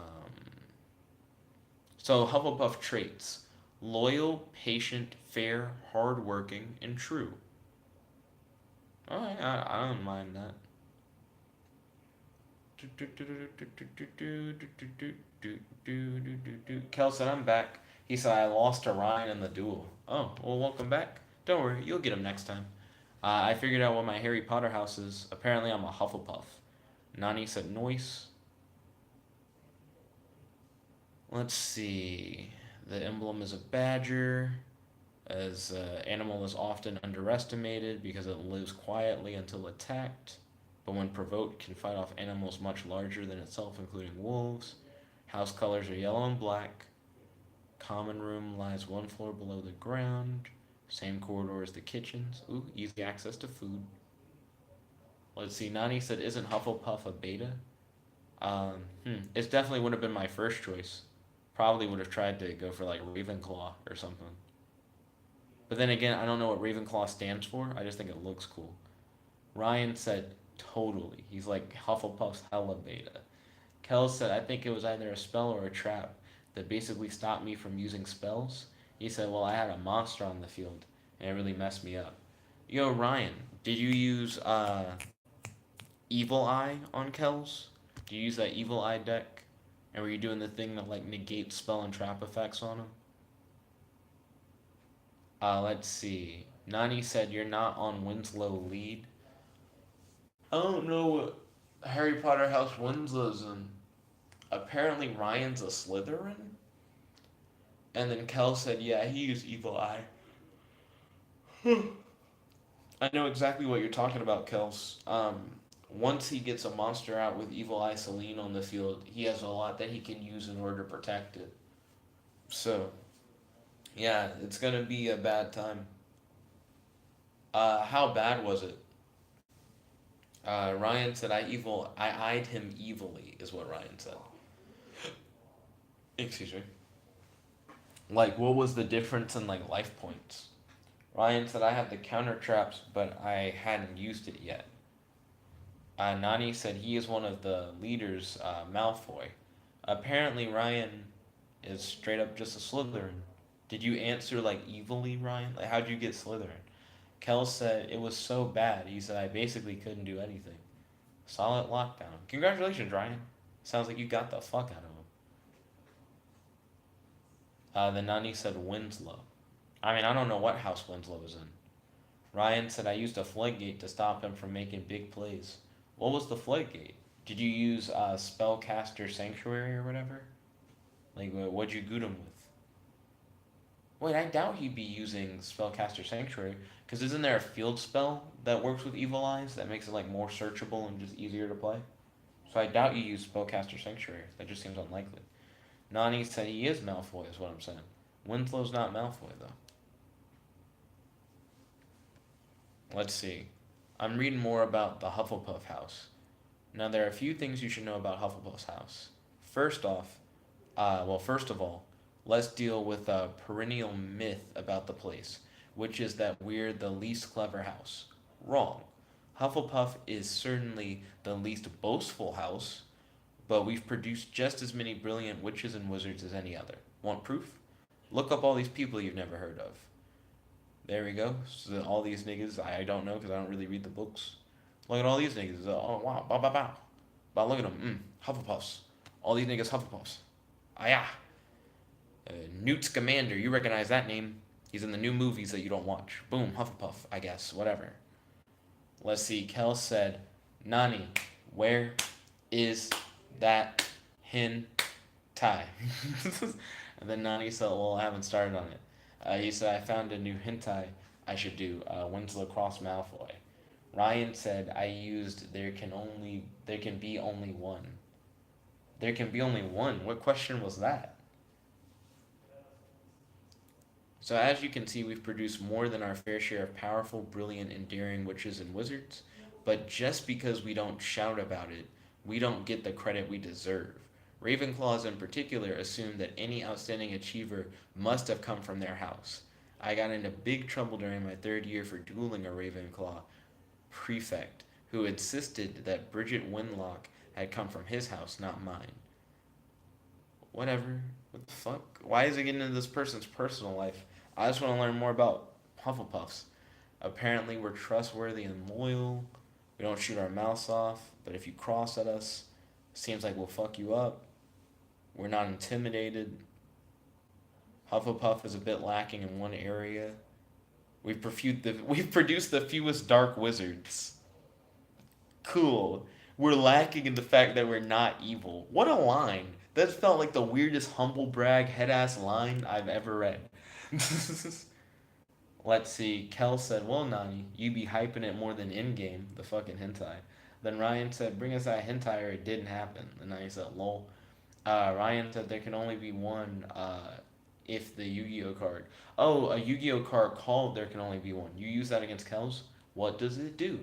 so Hufflepuff traits: loyal, patient, fair, hardworking, and true. Alright, I don't mind that. Kel said, I'm back. He said, I lost to Ryan in the duel. Oh, well, welcome back. Don't worry, you'll get him next time. I figured out what my Harry Potter house is. Apparently, I'm a Hufflepuff. Nani said, Noise. Let's see. The emblem is a badger, as animal is often underestimated because it lives quietly until attacked, but when provoked can fight off animals much larger than itself, including wolves. House colors are yellow and black. Common room lies one floor below the ground. Same corridor as the kitchens. Ooh, easy access to food. Let's see. Nani said, "Isn't Hufflepuff a beta?" It definitely would have been my first choice. Probably would have tried to go for like Ravenclaw or something. But then again, I don't know what Ravenclaw stands for. I just think it looks cool. Ryan said, totally. He's like Hufflepuff's hella beta. Kel said, I think it was either a spell or a trap that basically stopped me from using spells. He said, well, I had a monster on the field, and it really messed me up. Yo, Ryan, did you use Evil Eye on Kel's? Did you use that Evil Eye deck? And were you doing the thing that like negates spell and trap effects on him? Let's see. Nani said you're not on Winslow lead. I don't know what Harry Potter House Winslow's in. Apparently Ryan's a Slytherin? And then Kel said, yeah, he used Evil Eye. I know exactly what you're talking about, Kels. Once he gets a monster out with Evil Eye Celine on the field, he has a lot that he can use in order to protect it. So, yeah, it's gonna be a bad time. How bad was it? Ryan said, I eyed him evilly," is what Ryan said. Excuse me. Like, what was the difference in like life points? Ryan said, "I have the counter traps, but I hadn't used it yet." Nani said he is one of the leaders, Malfoy. Apparently, Ryan is straight up just a Slytherin. Did you answer like evilly, Ryan? Like, how'd you get Slytherin? Kel said it was so bad. He said I basically couldn't do anything. Solid lockdown. Congratulations, Ryan. Sounds like you got the fuck out of him. Then Nani said Winslow. I mean, I don't know what house Winslow is in. Ryan said I used a floodgate to stop him from making big plays. What was the floodgate? Did you use Spellcaster Sanctuary or whatever? Like, what'd you goot him with? Wait, I doubt he'd be using Spellcaster Sanctuary, because isn't there a field spell that works with Evil Eyes that makes it like more searchable and just easier to play? So I doubt you use Spellcaster Sanctuary. That just seems unlikely. Nani said he is Malfoy, is what I'm saying. Winslow's not Malfoy, though. Let's see. I'm reading more about the Hufflepuff house. Now, there are a few things you should know about Hufflepuff's house. First off, first of all, let's deal with a perennial myth about the place, which is that we're the least clever house. Wrong. Hufflepuff is certainly the least boastful house, but we've produced just as many brilliant witches and wizards as any other. Want proof? Look up all these people you've never heard of. There we go. So all these niggas, I don't know because I don't really read the books. Look at all these niggas. Oh, wow. Bow, bow, bow. But look at them. Hufflepuffs. All these niggas Hufflepuffs. Ah, yeah. Newt Scamander, you recognize that name. He's in the new movies that you don't watch. Boom, Hufflepuff, I guess, whatever. Let's see, Kel said, Nani, where is that hen tie? And then Nani said, well, I haven't started on it. He said, I found a new hentai I should do. When's Lacrosse Malfoy? Ryan said, I used there can be only one. There can be only one. What question was that? So as you can see, we've produced more than our fair share of powerful, brilliant, endearing witches and wizards. But just because we don't shout about it, we don't get the credit we deserve. Ravenclaws in particular assume that any outstanding achiever must have come from their house. I got into big trouble during my third year for dueling a Ravenclaw prefect who insisted that Bridget Winlock had come from his house, not mine. Whatever. What the fuck? Why is it getting into this person's personal life? I just want to learn more about Hufflepuffs. Apparently, we're trustworthy and loyal. We don't shoot our mouths off, but if you cross at us, seems like we'll fuck you up. We're not intimidated. Hufflepuff is a bit lacking in one area. We've produced the fewest dark wizards. Cool. We're lacking in the fact that we're not evil. What a line. That felt like the weirdest humble brag head ass line I've ever read. Let's see. Kel said, well, Nani, you be hyping it more than in game, the fucking hentai. Then Ryan said, bring us that hentai or it didn't happen. And Nani said, lol. Ryan said there can only be one if the Yu-Gi-Oh card. Oh, a Yu-Gi-Oh card called there can only be one. You use that against Kels? What does it do?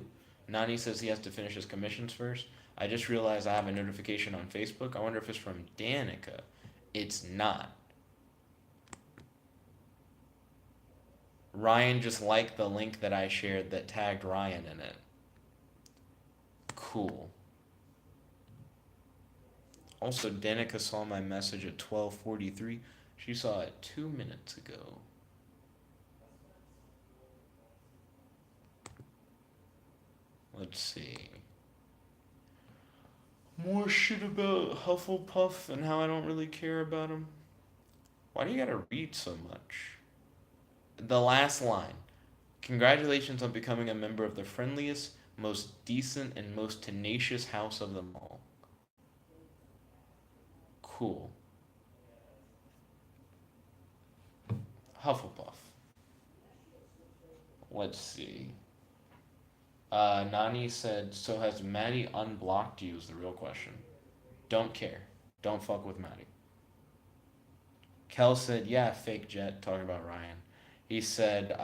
Nani says he has to finish his commissions first. I just realized I have a notification on Facebook. I wonder if it's from Danica. It's not. Ryan just liked the link that I shared that tagged Ryan in it. Cool. Also, Danica saw my message at 12:43. She saw it 2 minutes ago. Let's see. More shit about Hufflepuff and how I don't really care about him. Why do you gotta read so much? The last line. Congratulations on becoming a member of the friendliest, most decent, and most tenacious house of them all. Cool. Hufflepuff. Let's see. Nani said, so has Maddie unblocked you is the real question. Don't care. Don't fuck with Maddie. Kel said, yeah, fake jet, talking about Ryan. He said,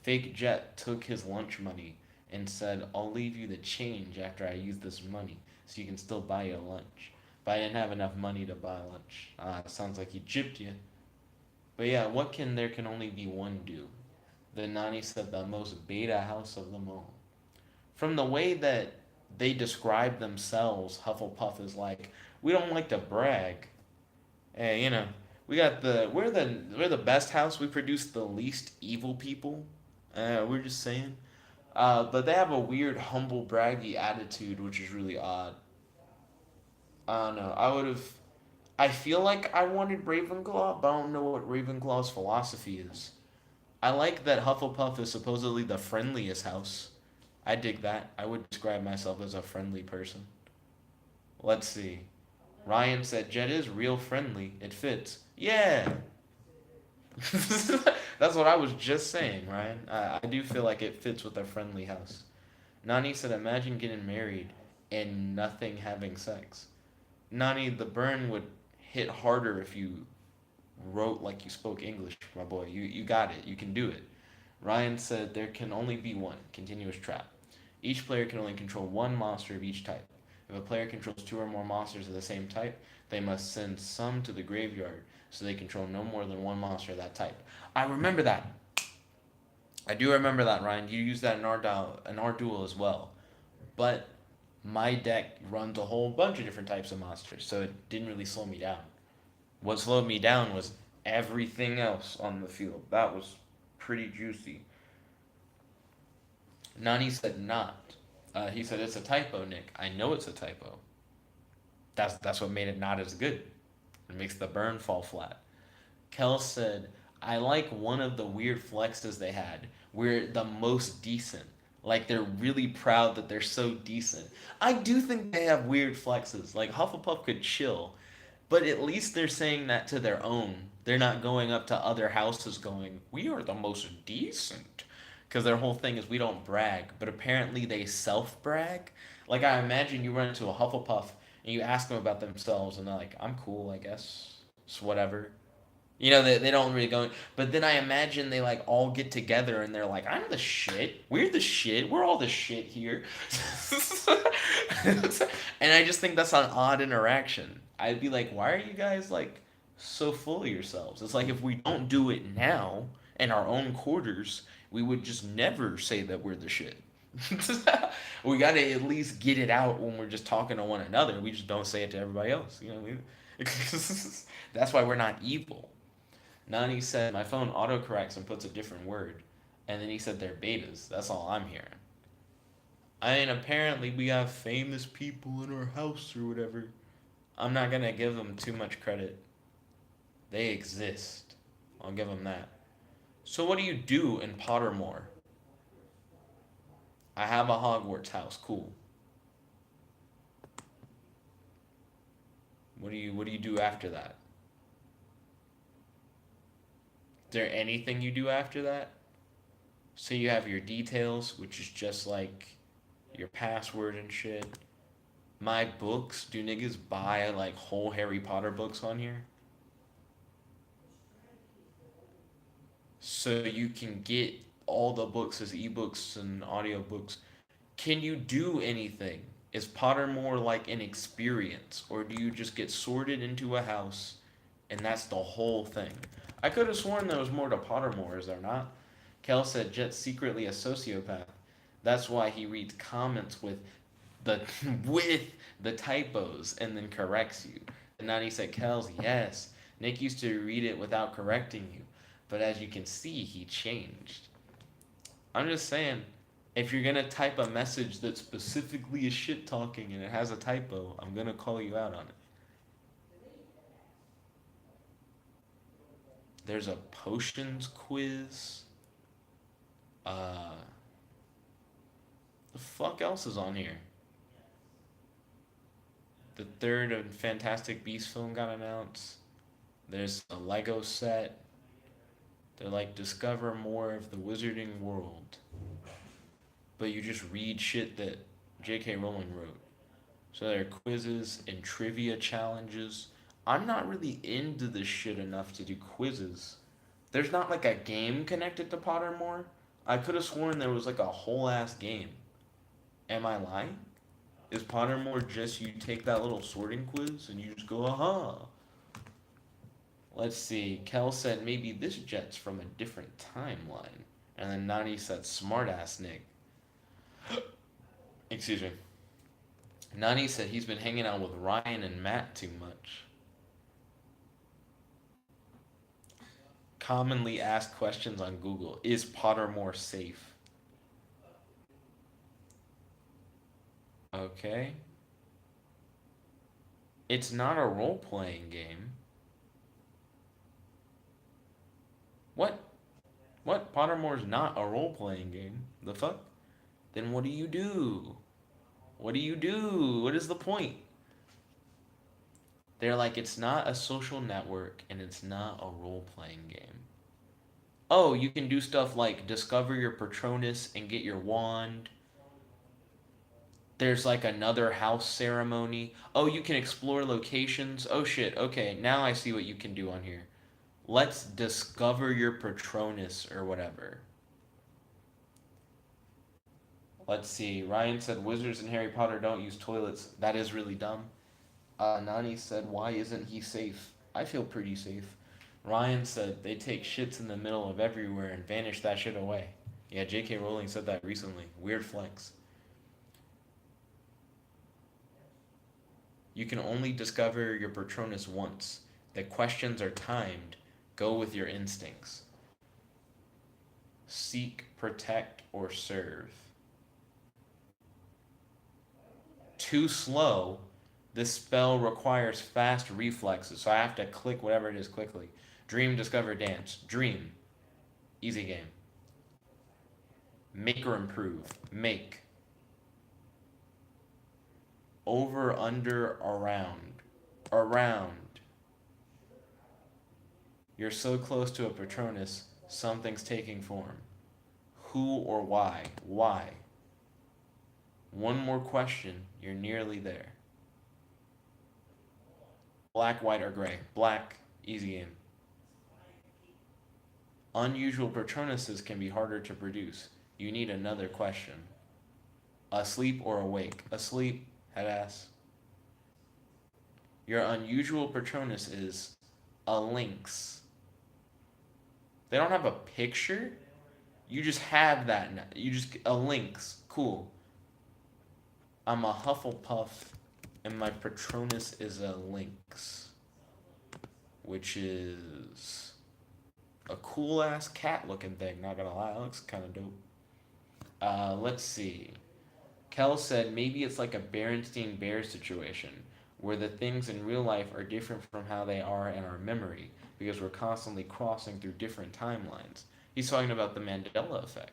fake jet took his lunch money and said, I'll leave you the change after I use this money so you can still buy your lunch. But I didn't have enough money to buy lunch. Sounds like he gypped you. But yeah, what can there can only be one do? The Nani said the most beta house of them all. From the way that they describe themselves, Hufflepuff is like, we don't like to brag. Hey, we're the best house. We produce the least evil people. We're just saying. But they have a weird humble braggy attitude, which is really odd. I don't know. I feel like I wanted Ravenclaw, but I don't know what Ravenclaw's philosophy is. I like that Hufflepuff is supposedly the friendliest house. I dig that. I would describe myself as a friendly person. Let's see. Ryan said Jet is real friendly. It fits. Yeah. That's what I was just saying, Ryan. I do feel like it fits with a friendly house. Nani said, imagine getting married and nothing having sex. Nani, the burn would hit harder if you wrote like you spoke English, my boy. You got it. You can do it. Ryan said there can only be one continuous trap. Each player can only control one monster of each type. If a player controls two or more monsters of the same type, they must send some to the graveyard so they control no more than one monster of that type. I remember that. I do remember that, Ryan. You used that in our duel as well. But my deck runs a whole bunch of different types of monsters, so it didn't really slow me down. What slowed me down was everything else on the field. That was pretty juicy. Nani said not. He said it's a typo, Nick. I know it's a typo. That's what made it not as good. It makes the burn fall flat. Kel said, I like one of the weird flexes they had. We're the most decent. Like they're really proud that they're so decent. I do think they have weird flexes. Like Hufflepuff could chill, but at least they're saying that to their own. They're not going up to other houses going, we are the most decent. Because their whole thing is we don't brag, but apparently they self brag. Like I imagine you run into a Hufflepuff and you ask them about themselves and they're like, I'm cool, I guess. It's whatever. You know, they don't really go. But then I imagine they like all get together and they're like, I'm the shit. We're the shit. We're all the shit here. And I just think that's an odd interaction. I'd be like, why are you guys like so full of yourselves? It's like if we don't do it now in our own quarters, we would just never say that we're the shit. We got to at least get it out when we're just talking to one another. We just don't say it to everybody else. You know, that's why we're not evil. Nani said, my phone autocorrects and puts a different word. And then he said they're betas. That's all I'm hearing. I mean, apparently we have famous people in our house or whatever. I'm not going to give them too much credit. They exist. I'll give them that. So what do you do in Pottermore? I have a Hogwarts house. Cool. What do you do after that? Is there anything you do after that? So you have your details, which is just like your password and shit. My books, do niggas buy like whole Harry Potter books on here? So you can get all the books as ebooks and audiobooks. Can you do anything? Is Pottermore like an experience? Or do you just get sorted into a house and that's the whole thing? I could have sworn there was more to Pottermore, is there not? Kel said Jet's secretly a sociopath. That's why he reads comments the with the typos and then corrects you. And Nani said, Kel's, yes. Nick used to read it without correcting you. But as you can see, he changed. I'm just saying, if you're gonna type a message that specifically is shit talking and it has a typo, I'm gonna call you out on it. There's a potions quiz. Uh, the fuck else is on here? The third and Fantastic Beast film got announced. There's a Lego set. They're like, discover more of the wizarding world. But you just read shit that J.K. Rowling wrote. So there are quizzes and trivia challenges. I'm not really into this shit enough to do quizzes. There's not like a game connected to Pottermore. I could have sworn there was like a whole ass game. Am I lying? Is Pottermore just you take that little sorting quiz and you just go, aha? Let's see. Kel said maybe this jet's from a different timeline. And then Nani said smartass Nick. Excuse me. Nani said he's been hanging out with Ryan and Matt too much. Commonly asked questions on Google. Is Pottermore safe? Okay. It's not a role-playing game. What? What? Pottermore's not a role-playing game. The fuck? Then what do you do? What do you do? What is the point? They're like, it's not a social network and it's not a role-playing game. Oh, you can do stuff like discover your Patronus and get your wand. There's like another house ceremony. Oh, you can explore locations. Oh shit, okay, now I see what you can do on here. Let's discover your Patronus or whatever. Let's see. Ryan said wizards in Harry Potter don't use toilets. That is really dumb. Nani said, why isn't he safe? I feel pretty safe. Ryan said they take shits in the middle of everywhere and vanish that shit away. Yeah, J.K. Rowling said that recently. Weird flex. You can only discover your Patronus once. The questions are timed. Go with your instincts. Seek, protect, or serve. Too slow. This spell requires fast reflexes, so I have to click whatever it is quickly. Dream, discover, dance. Dream. Easy game. Make or improve. Make. Over, under, around. Around. You're so close to a Patronus, something's taking form. Who or why? Why? One more question, you're nearly there. Black, white, or gray? Black. Easy game. Unusual Patronuses can be harder to produce. You need another question. Asleep or awake? Asleep, head ass. Your unusual Patronus is a lynx. They don't have a picture. You just have that. You just a lynx. Cool. I'm a Hufflepuff, and my Patronus is a lynx, which is a cool ass cat looking thing. Not gonna lie, it looks kind of dope. Let's see. Kel said maybe it's like a Berenstein Bear situation, where the things in real life are different from how they are in our memory, because we're constantly crossing through different timelines. He's talking about the Mandela effect.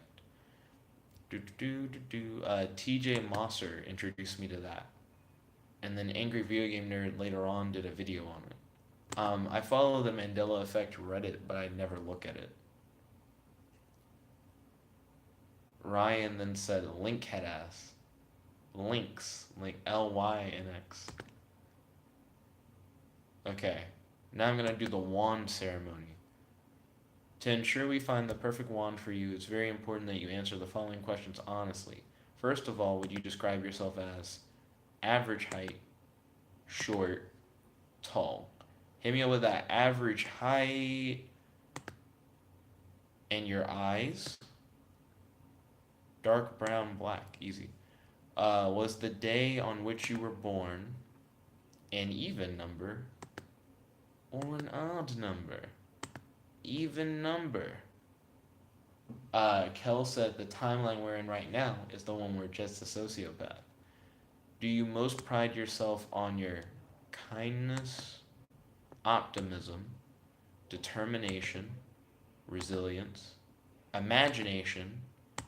TJ Mosser introduced me to that. And then Angry Video Game Nerd later on did a video on it. I follow the Mandela Effect Reddit, but I never look at it. Ryan then said link head ass. Links, like Lynx. Okay, now I'm gonna do the wand ceremony. To ensure we find the perfect wand for you, it's very important that you answer the following questions honestly. First of all, would you describe yourself as average height, short, tall? Hit me up with that average height and your eyes. Dark brown, black, easy. Was the day on which you were born an even number or an odd number? Even number. Kel said the timeline we're in right now is the one where Jet's a sociopath. Do you most pride yourself on your kindness, optimism, determination, resilience, imagination,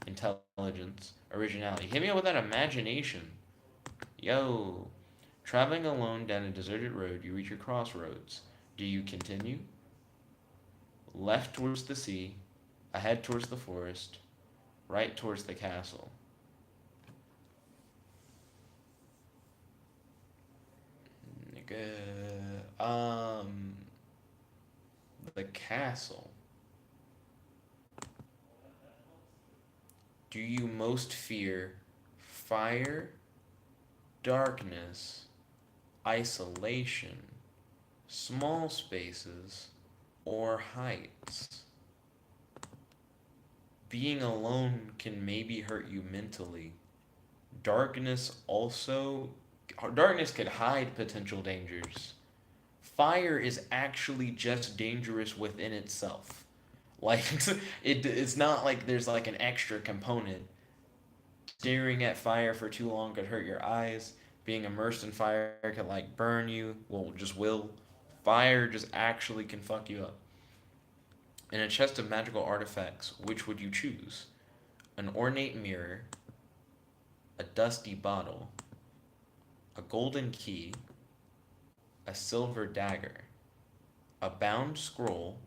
intelligence, originality? Hit me up with that imagination. Yo. Traveling alone down a deserted road, you reach your crossroads. Do you continue? Left towards the sea, ahead towards the forest, right towards the castle. The castle. Do you most fear fire, darkness, isolation, small spaces, or heights? Being alone can maybe hurt you mentally. Darkness could hide potential dangers. Fire is actually just dangerous within itself. Like it's not like there's like an extra component. Staring at fire for too long could hurt your eyes. Being immersed in fire could like burn you. Well, just will. Fire just actually can fuck you up. In a chest of magical artifacts, which would you choose? An ornate mirror, a dusty bottle, a golden key, a silver dagger, a bound scroll,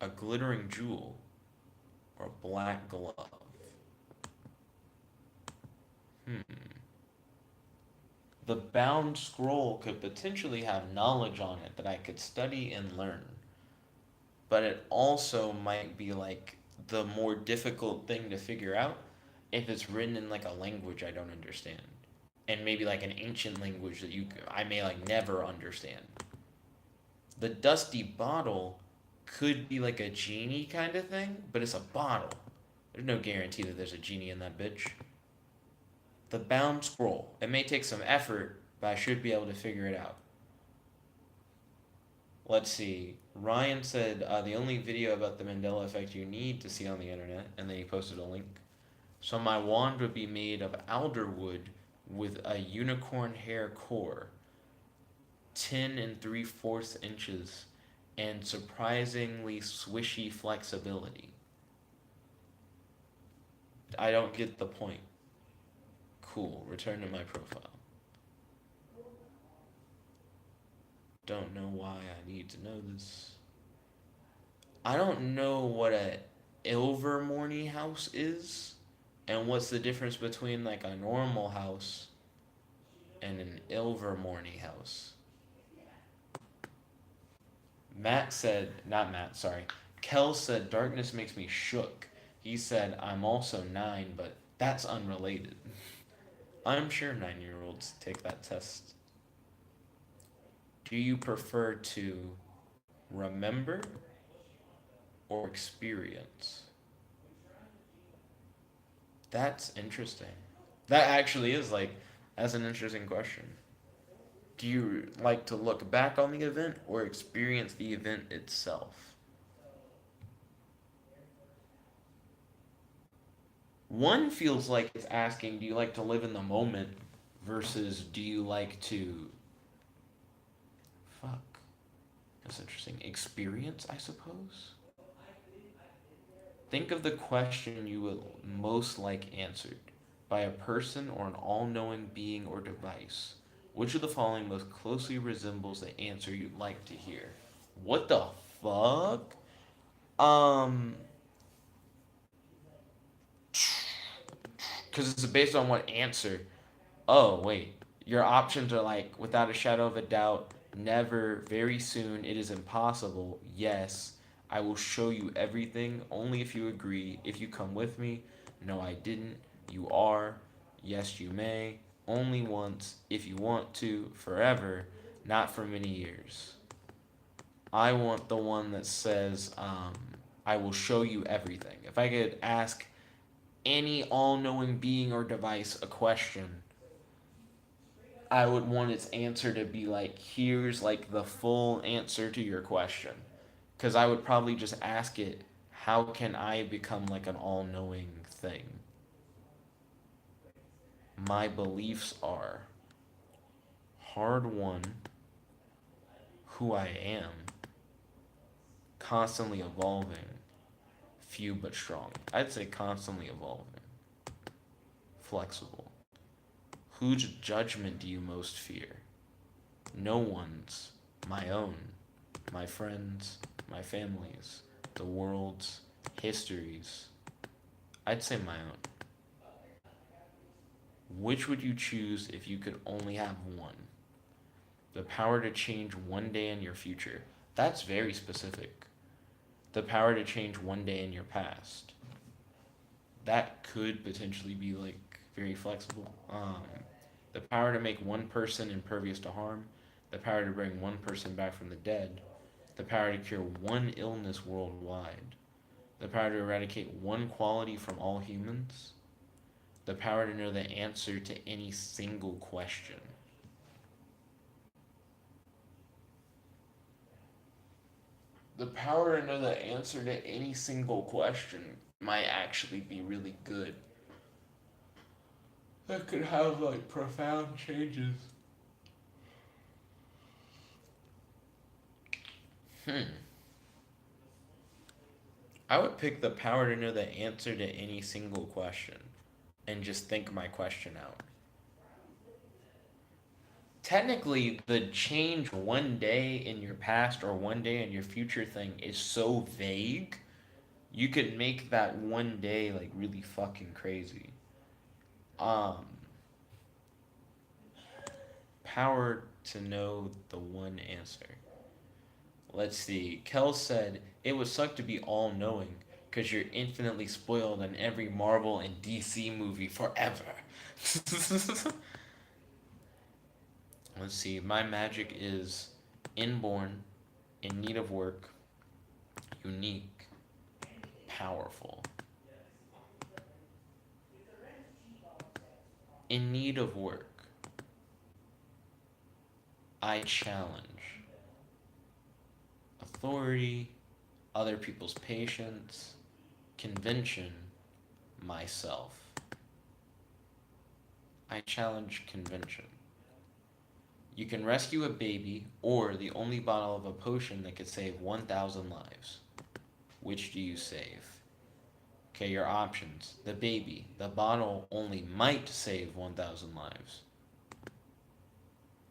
a glittering jewel, or a black glove? The bound scroll could potentially have knowledge on it that I could study and learn. But it also might be like the more difficult thing to figure out if it's written in like a language I don't understand. And maybe like an ancient language that I may like never understand. The dusty bottle could be like a genie kind of thing, but it's a bottle. There's no guarantee that there's a genie in that bitch. The bound scroll. It may take some effort, but I should be able to figure it out. Let's see. Ryan said the only video about the Mandela effect you need to see on the internet, and then he posted a link. So my wand would be made of alder wood with a unicorn hair core. 10 3/4 inches, and surprisingly swishy flexibility. I don't get the point. Cool. Return to my profile. Don't know why I need to know this. I don't know what a Ilvermorny house is, and what's the difference between like a normal house and an Ilvermorny house. Matt said, not Matt, sorry. Kel said, darkness makes me shook. He said, I'm also 9, but that's unrelated. I'm sure 9-year-olds take that test. Do you prefer to remember or experience? That's interesting. That actually is like, that's an interesting question. Do you like to look back on the event or experience the event itself? One feels like it's asking, do you like to live in the moment versus do you like to, fuck, that's interesting, experience, I suppose? Think of the question you would most like answered by a person or an all knowing being or device. Which of the following most closely resembles the answer you'd like to hear? What the fuck? Um, because it's based on what answer. Oh, wait. Your options are like, without a shadow of a doubt, never, very soon, it is impossible, yes, I will show you everything, only if you agree, if you come with me, no, I didn't, you are, yes, you may, only once, if you want to, forever, not for many years. I want the one that says, I will show you everything. If I could ask any all knowing being or device a question, I would want its answer to be like, here's like the full answer to your question. Because I would probably just ask it, how can I become like an all knowing thing? My beliefs are hard one, who I am, constantly evolving, few but strong. I'd say constantly evolving, flexible. Whose judgment do you most fear? No one's, my own, my friends, my family's, the world's, history's. I'd say my own. Which would you choose if you could only have one? The power to change one day in your future. That's very specific. The power to change one day in your past. That could potentially be like very flexible. The power to make one person impervious to harm. The power to bring one person back from the dead. The power to cure one illness worldwide. The power to eradicate one quality from all humans. The power to know the answer to any single question. The power to know the answer to any single question might actually be really good. That could have like profound changes. Hmm. I would pick the power to know the answer to any single question and just think my question out. Technically, the change one day in your past or one day in your future thing is so vague. You could make that one day like really fucking crazy. Um, Power to know the one answer. Let's see. Kel said it would suck to be all knowing because you're infinitely spoiled in every Marvel and DC movie forever. Let's see. My magic is inborn, in need of work, unique, powerful. In need of work. I challenge authority, other people's patience, convention, myself. I challenge convention. You can rescue a baby or the only bottle of a potion that could save 1,000 lives. Which do you save? Okay, your options. The baby. The bottle only might save 1,000 lives.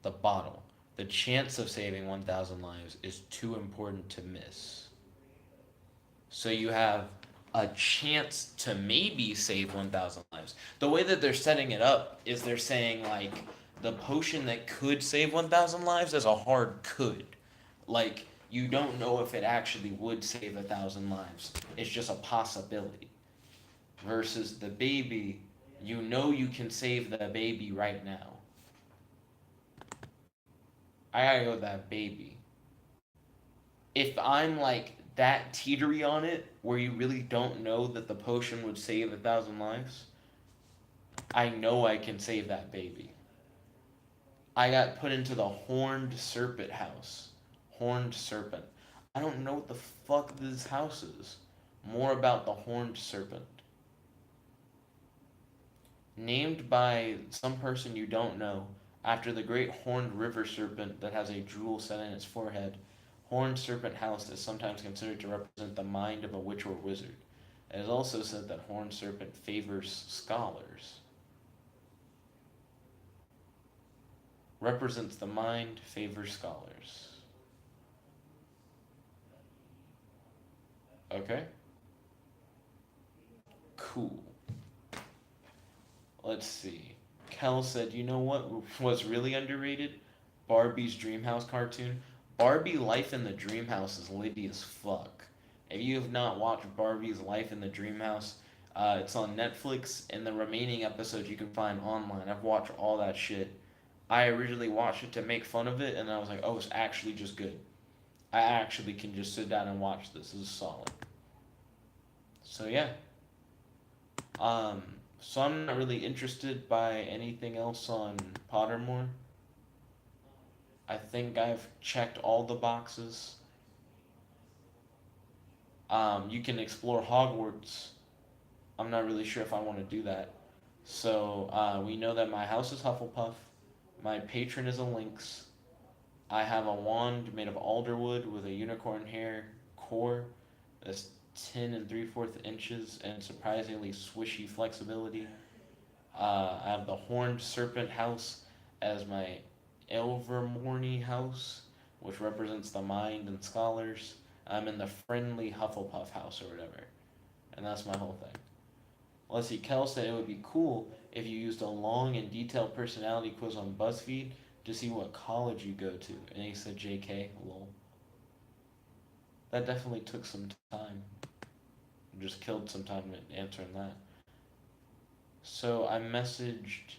The bottle. The chance of saving 1,000 lives is too important to miss. So you have a chance to maybe save 1,000 lives. The way that they're setting it up is they're saying, like, the potion that could save 1,000 lives is a hard could. Like, you don't know if it actually would save 1,000 lives. It's just a possibility. Versus the baby, you know you can save the baby right now. I gotta go with that baby. If I'm like that teetery on it, where you really don't know that the potion would save 1,000 lives, I know I can save that baby. I got put into the horned serpent house. Horned serpent. I don't know what the fuck this house is. More about the horned serpent. Named by some person you don't know, after the great horned river serpent that has a jewel set in its forehead. Horned Serpent House is sometimes considered to represent the mind of a witch or wizard. It is also said that Horned Serpent favors scholars. Represents the mind, favors scholars. Okay? Cool. Let's see. Kel said, you know what was really underrated? Barbie's Dreamhouse cartoon. Barbie Life in the Dreamhouse is litty as fuck. If you have not watched Barbie's Life in the Dreamhouse, it's on Netflix, and the remaining episodes you can find online. I've watched all that shit. I originally watched it to make fun of it, and I was like, oh, it's actually just good. I actually can just sit down and watch this. This is solid. So yeah. Um, so I'm not really interested by anything else on Pottermore. I think I've checked all the boxes. You can explore Hogwarts. I'm not really sure if I want to do that. So we know that my house is Hufflepuff. My patron is a lynx. I have a wand made of alderwood with a unicorn hair core that's 10 and 3/4 inches and surprisingly swishy flexibility. I have the horned serpent house as my Ilvermorny house, which represents the mind and scholars. I'm in the friendly Hufflepuff house or whatever. And that's my whole thing. Let's see, Kel said it would be cool if you used a long and detailed personality quiz on BuzzFeed to see what college you go to. And he said JK, lol. That definitely took some time. Just killed some time answering that. So I messaged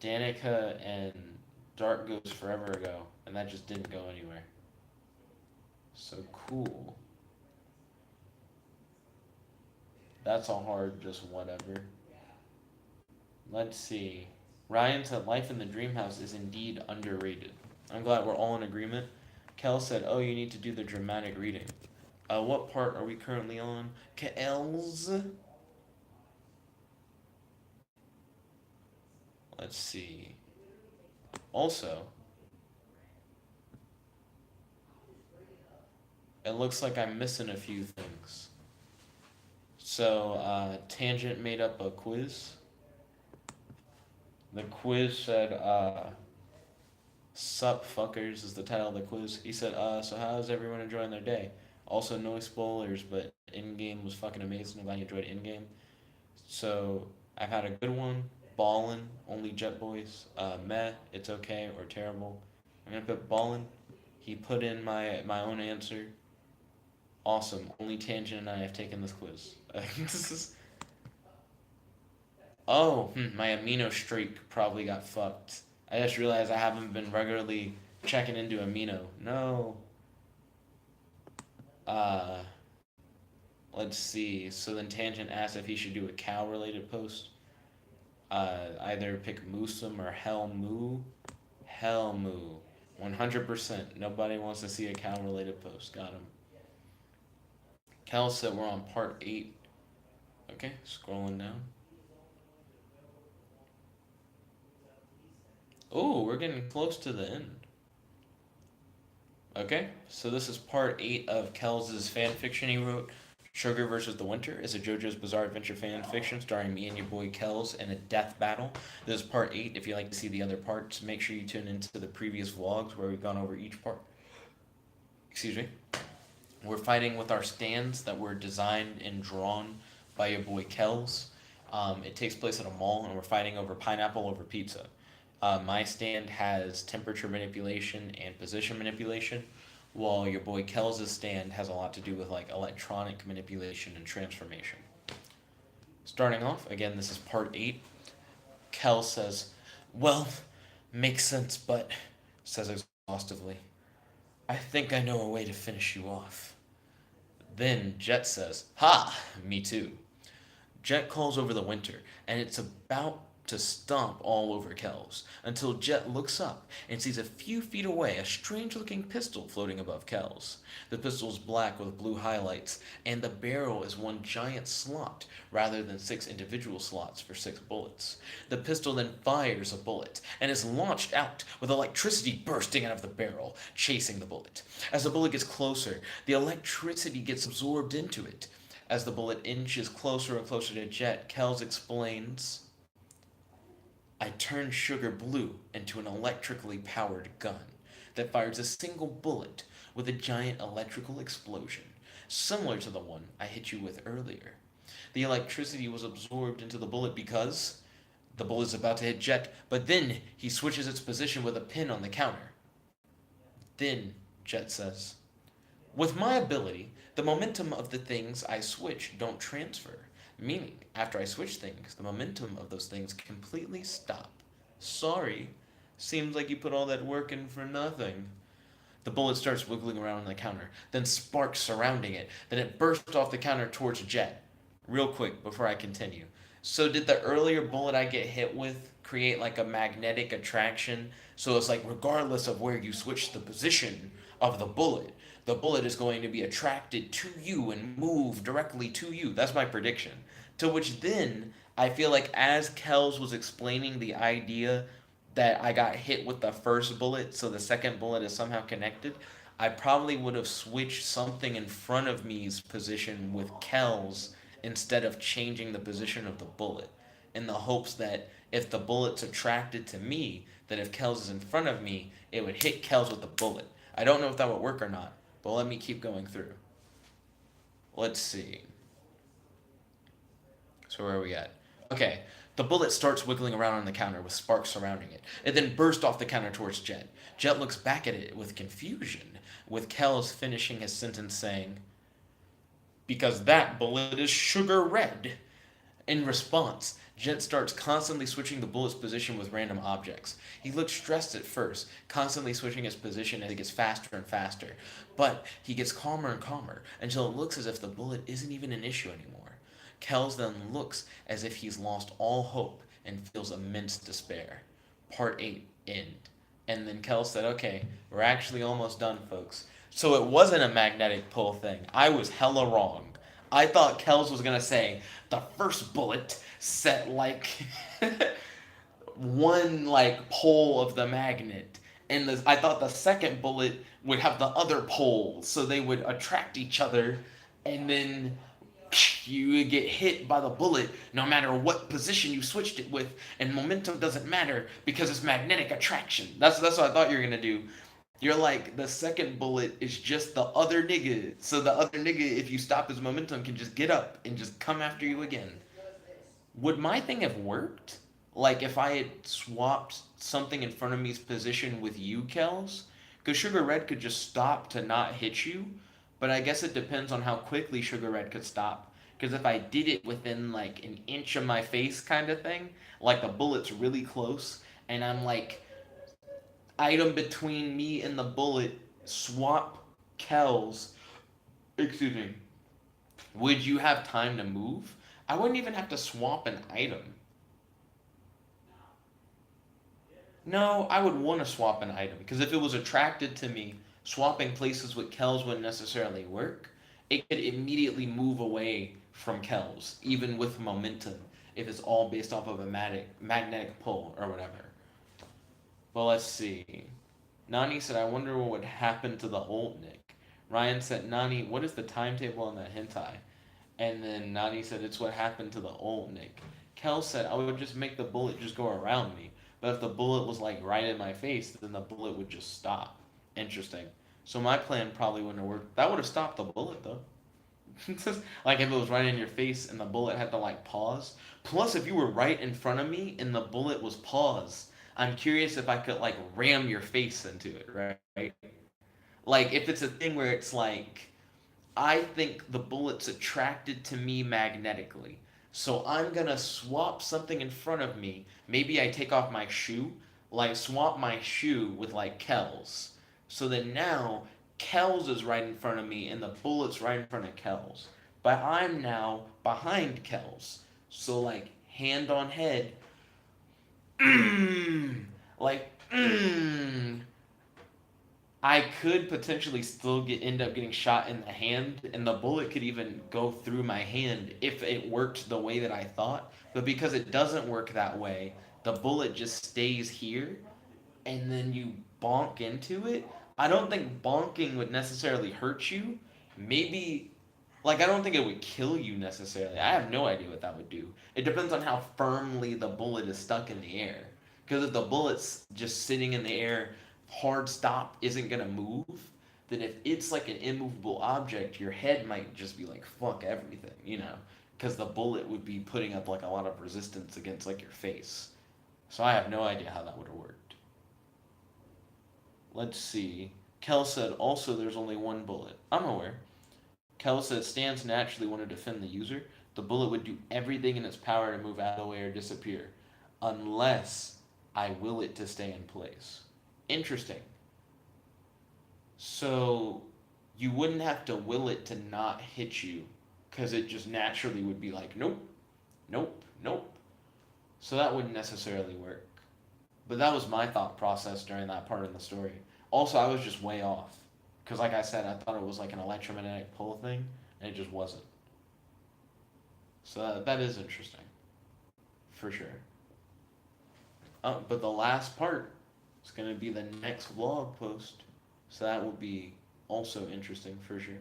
Danica and Dark Goes forever ago, and that just didn't go anywhere. So cool. That's a hard just whatever. Let's see. Ryan said Life in the Dream House is indeed underrated. I'm glad we're all in agreement. Kel said, oh, you need to do the dramatic reading. What part are we currently on? Kel's? Let's see. Also, it looks like I'm missing a few things. So, Tangent made up a quiz. The quiz said, Sup Fuckers is the title of the quiz. He said, so how is everyone enjoying their day? Also, no spoilers, but in-game was fucking amazing. I'm glad you enjoyed in-game. So, I've had a good one. Ballin', only Jet Boys. Meh, it's okay, or terrible. I'm gonna put Ballin'. He put in my own answer. Awesome. Only Tangent and I have taken this quiz. This is... Oh, my amino streak probably got fucked. I just realized I haven't been regularly checking into amino. No. Uh, let's see. So then Tangent asked if he should do a cow-related post. Either pick Moosum or Hell Moo. Hell Moo. 100%. Nobody wants to see a cow-related post. Got him. Cal said we're on part 8. Okay, scrolling down. Oh, we're getting close to the end. Okay, so this is part 8 of Kells' fan fiction he wrote. Sugar versus the Winter is a JoJo's Bizarre Adventure fan fiction starring me and your boy Kells in a death battle. This is part 8. If you'd like to see the other parts, make sure you tune into the previous vlogs where we've gone over each part. Excuse me. We're fighting with our stands that were designed and drawn by your boy Kells. It takes place at a mall, and we're fighting over pineapple over pizza. My stand has temperature manipulation and position manipulation, while your boy Kells' stand has a lot to do with like electronic manipulation and transformation. Starting off, again, this is part 8. Kel says, "Well, makes sense, but," says exhaustively, "I think I know a way to finish you off." Then Jet says, "Ha! Me too." Jet calls over the Winter, and it's about to stomp all over Kells until Jet looks up and sees a few feet away a strange looking pistol floating above Kells. The pistol is black with blue highlights, and the barrel is one giant slot rather than 6 individual slots for 6 bullets. The pistol then fires a bullet and is launched out with electricity bursting out of the barrel, chasing the bullet. As the bullet gets closer, the electricity gets absorbed into it. As the bullet inches closer and closer to Jet, Kells explains, "I turned Sugar Blue into an electrically powered gun that fires a single bullet with a giant electrical explosion, similar to the one I hit you with earlier. The electricity was absorbed into the bullet because the bullet is about to hit Jet, but then he switches its position with a pin on the counter." Then Jet says, "With my ability, the momentum of the things I switch don't transfer. Meaning, after I switch things, the momentum of those things completely stop. Sorry. Seems like you put all that work in for nothing." The bullet starts wiggling around on the counter, then sparks surrounding it. Then it bursts off the counter towards Jet. Real quick, before I continue. So did the earlier bullet I get hit with create like a magnetic attraction? So it's like regardless of where you switch the position of the bullet is going to be attracted to you and move directly to you. That's my prediction. To which then I feel like as Kells was explaining the idea that I got hit with the first bullet, so the second bullet is somehow connected, I probably would have switched something in front of me's position with Kells instead of changing the position of the bullet, in the hopes that if the bullet's attracted to me, that if Kells is in front of me, it would hit Kells with the bullet. I don't know if that would work or not, but let me keep going through. Let's see. So where are we at? Okay, the bullet starts wiggling around on the counter with sparks surrounding it. It then bursts off the counter towards Jet. Jet looks back at it with confusion, with Kells finishing his sentence saying, "Because that bullet is sugar red." In response, Jet starts constantly switching the bullet's position with random objects. He looks stressed at first, constantly switching his position as it gets faster and faster, but he gets calmer and calmer until it looks as if the bullet isn't even an issue anymore. Kells then looks as if he's lost all hope and feels immense despair. Part 8 end. And then Kells said, "Okay, we're actually almost done, folks." So it wasn't a magnetic pull thing. I was hella wrong. I thought Kells was gonna say the first bullet set like one like pole of the magnet, and I thought the second bullet would have the other pole, so they would attract each other, and then you would get hit by the bullet no matter what position you switched it with, and momentum doesn't matter because it's magnetic attraction. That's what I thought you were gonna do. You're like, the second bullet is just the other nigga. So the other nigga, if you stop his momentum, can just get up and just come after you again. Would my thing have worked? Like if I had swapped something in front of me's position with you, Kells? Because Sugar Red could just stop to not hit you. But I guess it depends on how quickly Sugar Red could stop. Because if I did it within like an inch of my face kind of thing, like the bullet's really close, and I'm like, item between me and the bullet, swap Kells, excuse me, would you have time to move? I wouldn't even have to swap an item. No, I would want to swap an item because if it was attracted to me, swapping places with Kells wouldn't necessarily work. It could immediately move away from Kells, even with momentum, if it's all based off of a magnetic pull or whatever. Well, let's see. Nani said, I wonder what would happen to the old Nick. Ryan said, Nani, what is the timetable on that hentai? And then Nani said, it's what happened to the old Nick. Kel said, I would just make the bullet just go around me. But if the bullet was like right in my face, then the bullet would just stop. Interesting. So my plan probably wouldn't have worked. That would have stopped the bullet though. Like if it was right in your face and the bullet had to like pause. Plus, if you were right in front of me and the bullet was paused, I'm curious if I could like ram your face into it, right? Like if it's a thing where it's like I think the bullet's attracted to me magnetically. So I'm gonna swap something in front of me. Maybe I take off my shoe, like swap my shoe with like Kel's. So that now Kel's is right in front of me and the bullet's right in front of Kel's. But I'm now behind Kel's. So like hand on head, like I could potentially still end up getting shot in the hand, and the bullet could even go through my hand if it worked the way that I thought. But because it doesn't work that way, the bullet just stays here, and then you bonk into it. I don't think bonking would necessarily hurt you. Maybe, like, I don't think it would kill you necessarily. I have no idea what that would do. It depends on how firmly the bullet is stuck in the air. Because if the bullet's just sitting in the air, hard stop isn't gonna move. Then if it's like an immovable object, your head might just be like, fuck everything, you know? Because the bullet would be putting up like a lot of resistance against like your face. So I have no idea how that would have worked. Let's see. Kel said also there's only one bullet. I'm aware. Kel said stands naturally want to defend the user. The bullet would do everything in its power to move out of the way or disappear, unless I will it to stay in place. Interesting. So you wouldn't have to will it to not hit you, because it just naturally would be like, nope, nope, nope. So that wouldn't necessarily work. But that was my thought process during that part of the story. Also, I was just way off. Because, like I said, I thought it was like an electromagnetic pull thing, and it just wasn't. So that is interesting, for sure. But the last part is going to be the next vlog post. So that will be also interesting, for sure.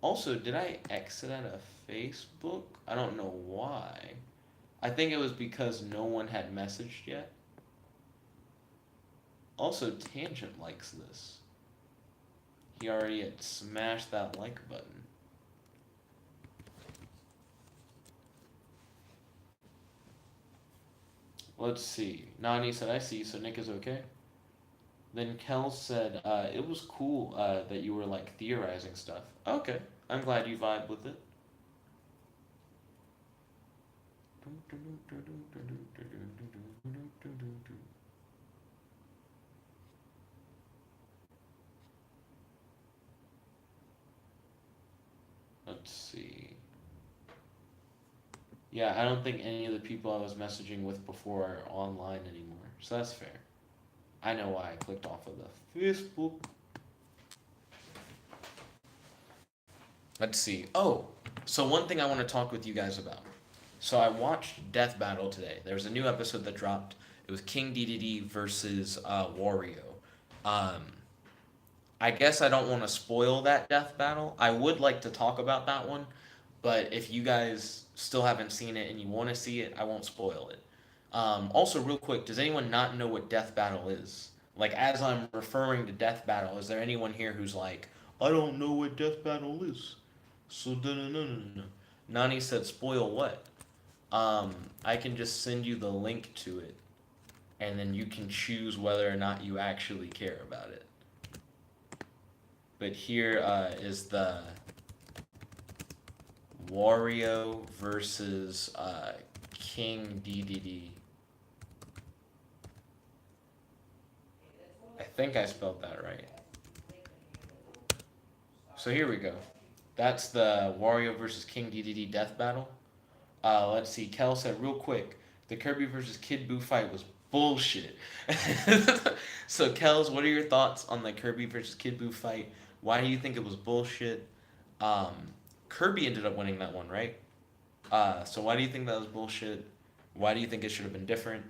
Also, did I exit out of Facebook? I don't know why. I think it was because no one had messaged yet. Also, Tangent likes this. He already had smashed that like button. Let's see. Nani said, I see, so Nick is okay. Then Kel said, it was cool that you were like theorizing stuff. Okay, I'm glad you vibe with it. Let's see. Yeah, I don't think any of the people I was messaging with before are online anymore, so that's fair. I know why I clicked off of the Facebook. Let's see. Oh, so one thing I want to talk with you guys about. So I watched Death Battle today. There was a new episode that dropped. It was King DDD versus Wario. Um, I guess I don't want to spoil that death battle. I would like to talk about that one, but if you guys still haven't seen it and you want to see it, I won't spoil it. Also, real quick, does anyone not know what death battle is? Like, as I'm referring to death battle, is there anyone here who's like, I don't know what death battle is? So, no, no, no, no, no. Nani said, spoil what? I can just send you the link to it, and then you can choose whether or not you actually care about it. But here is the Wario versus King DDD. I think I spelled that right. So here we go. That's the Wario versus King DDD death battle. Let's see. Kel said real quick, the Kirby versus Kid Buu fight was bullshit. So Kels, what are your thoughts on the Kirby versus Kid Buu fight? Why do you think it was bullshit? Um, Kirby ended up winning that one, right? So why do you think that was bullshit? Why do you think it should have been different?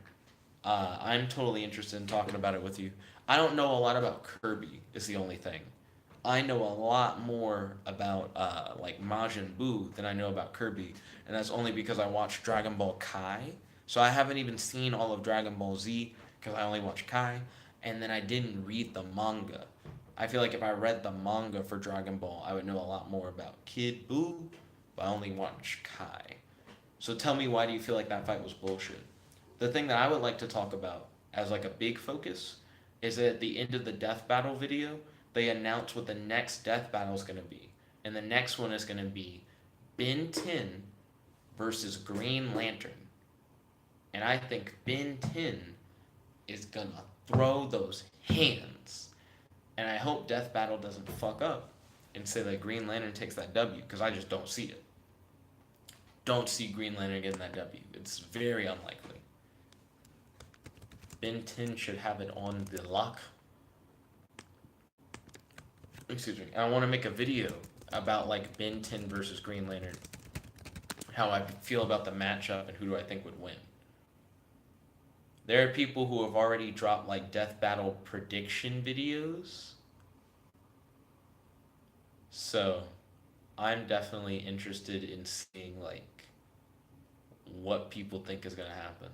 I'm totally interested in talking about it with you. I don't know a lot about Kirby, is the only thing. I know a lot more about like Majin Buu than I know about Kirby, and that's only because I watched Dragon Ball Kai. So I haven't even seen all of Dragon Ball Z because I only watched Kai, and then I didn't read the manga. I feel like if I read the manga for Dragon Ball, I would know a lot more about Kid Buu, but I only watched Kai. So tell me, why do you feel like that fight was bullshit? The thing that I would like to talk about as like a big focus is that at the end of the death battle video, they announce what the next death battle is going to be. And the next one is going to be Ben 10 versus Green Lantern. And I think Ben 10 is going to throw those hands. And I hope Death Battle doesn't fuck up and say that Green Lantern takes that W, because I just don't see it. Don't see Green Lantern getting that W. It's very unlikely. Ben 10 should have it on the lock. Excuse me. I want to make a video about like Ben 10 versus Green Lantern. How I feel about the matchup and who do I think would win. There are people who have already dropped like death battle prediction videos. So I'm definitely interested in seeing like what people think is going to happen.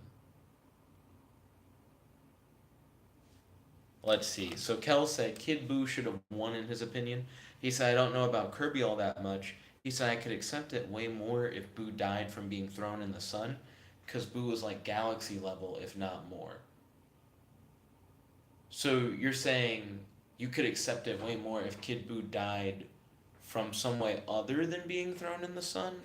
Let's see. So Kel said Kid Buu should have won in his opinion. He said, I don't know about Kirby all that much. He said, I could accept it way more if Buu died from being thrown in the sun, because Buu was like galaxy level, if not more. So you're saying you could accept it way more if Kid Buu died from some way other than being thrown in the sun?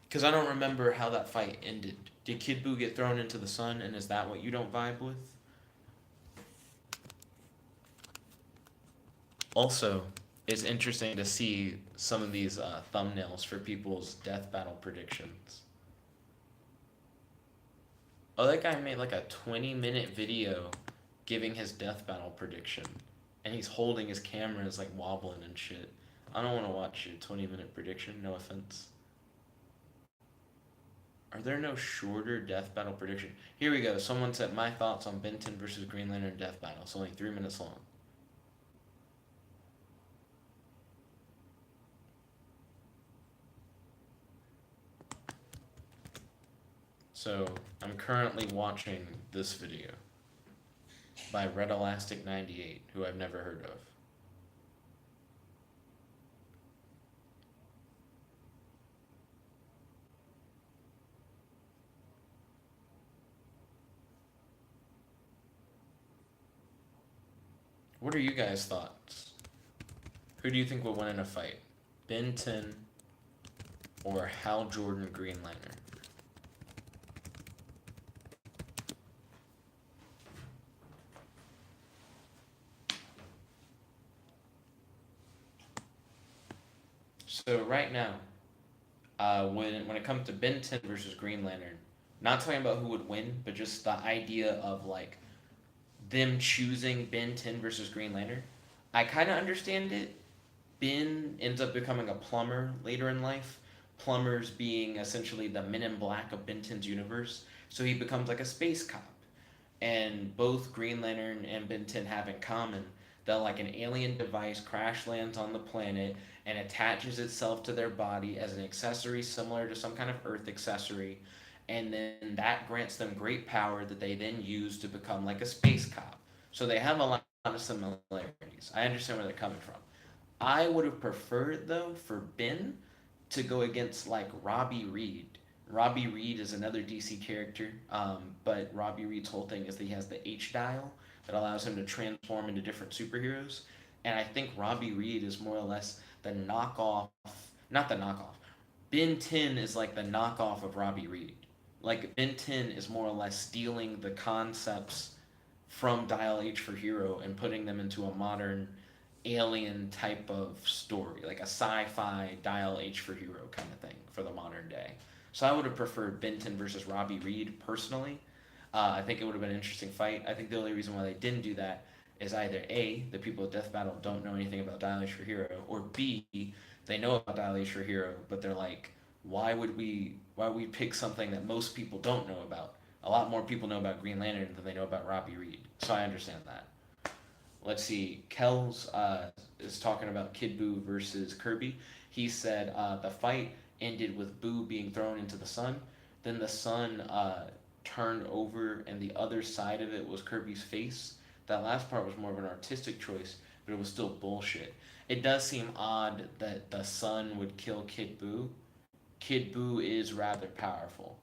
Because I don't remember how that fight ended. Did Kid Buu get thrown into the sun, and is that what you don't vibe with? Also, it's interesting to see some of these thumbnails for people's death battle predictions. Oh, that guy made like a 20-minute video giving his death battle prediction. And he's holding his camera, is like wobbling and shit. I don't want to watch your 20-minute prediction, no offense. Are there no shorter death battle prediction? Here we go. Someone said, my thoughts on Benton versus Green Lantern death battle. It's only 3 minutes long. So I'm currently watching this video by Red Elastic 98, who I've never heard of. What are you guys' thoughts? Who do you think will win in a fight? Ben 10 or Hal Jordan Green Lantern? So right now, when it comes to Ben 10 versus Green Lantern, not talking about who would win, but just the idea of like them choosing Ben 10 versus Green Lantern, I kind of understand it. Ben ends up becoming a plumber later in life. Plumbers being essentially the Men in Black of Ben 10's universe. So he becomes like a space cop. And both Green Lantern and Ben 10 have in common that like an alien device crash lands on the planet and attaches itself to their body as an accessory similar to some kind of Earth accessory, and then that grants them great power that they then use to become like a space cop. So they have a lot of similarities. I understand where they're coming from. I would have preferred though for Ben to go against like Robbie Reed. Robbie Reed is another DC character, but Robbie Reed's whole thing is that he has the H dial that allows him to transform into different superheroes. And I think Robbie Reed is more or less the knockoff, not the knockoff. Ben 10 is like the knockoff of Robbie Reed. Like Ben 10 is more or less stealing the concepts from Dial H for Hero and putting them into a modern alien type of story, like a sci-fi Dial H for Hero kind of thing for the modern day. So I would have preferred Benton versus Robbie Reed personally. I think it would have been an interesting fight. I think the only reason why they didn't do that is either A, the people at Death Battle don't know anything about Dial H for Hero, or B, they know about Dial H for Hero, but they're like, why would we pick something that most people don't know about? A lot more people know about Green Lantern than they know about Robbie Reed, so I understand that. Let's see. Kells is talking about Kid Buu versus Kirby. He said the fight ended with Buu being thrown into the sun. Then the sun turned over, and the other side of it was Kirby's face. That last part was more of an artistic choice, but it was still bullshit. It does seem odd that the sun would kill Kid Buu. Kid Buu is rather powerful.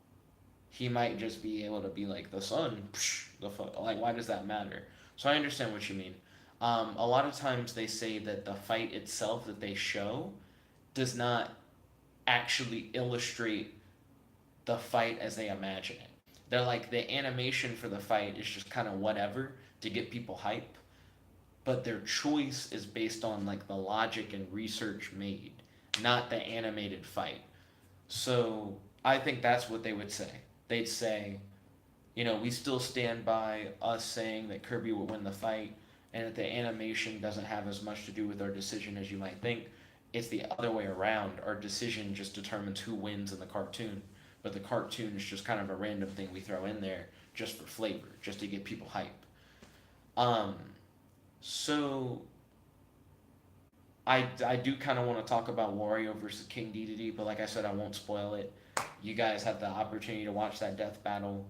He might just be able to be like the sun. Psh, the fuck. Like, why does that matter? So I understand what you mean. A lot of times they say that the fight itself that they show does not actually illustrate the fight as they imagine it. They're like the animation for the fight is just kind of whatever to get people hype, but their choice is based on like the logic and research made, not the animated fight. So I think that's what they would say. They'd say, we still stand by us saying that Kirby will win the fight, and that the animation doesn't have as much to do with our decision as you might think. It's the other way around. Our decision just determines who wins in the cartoon, but the cartoon is just kind of a random thing we throw in there just for flavor, just to get people hype. Um, so I do kind of want to talk about Wario versus King Dedede, but like I said, I won't spoil it. You guys have the opportunity to watch that death battle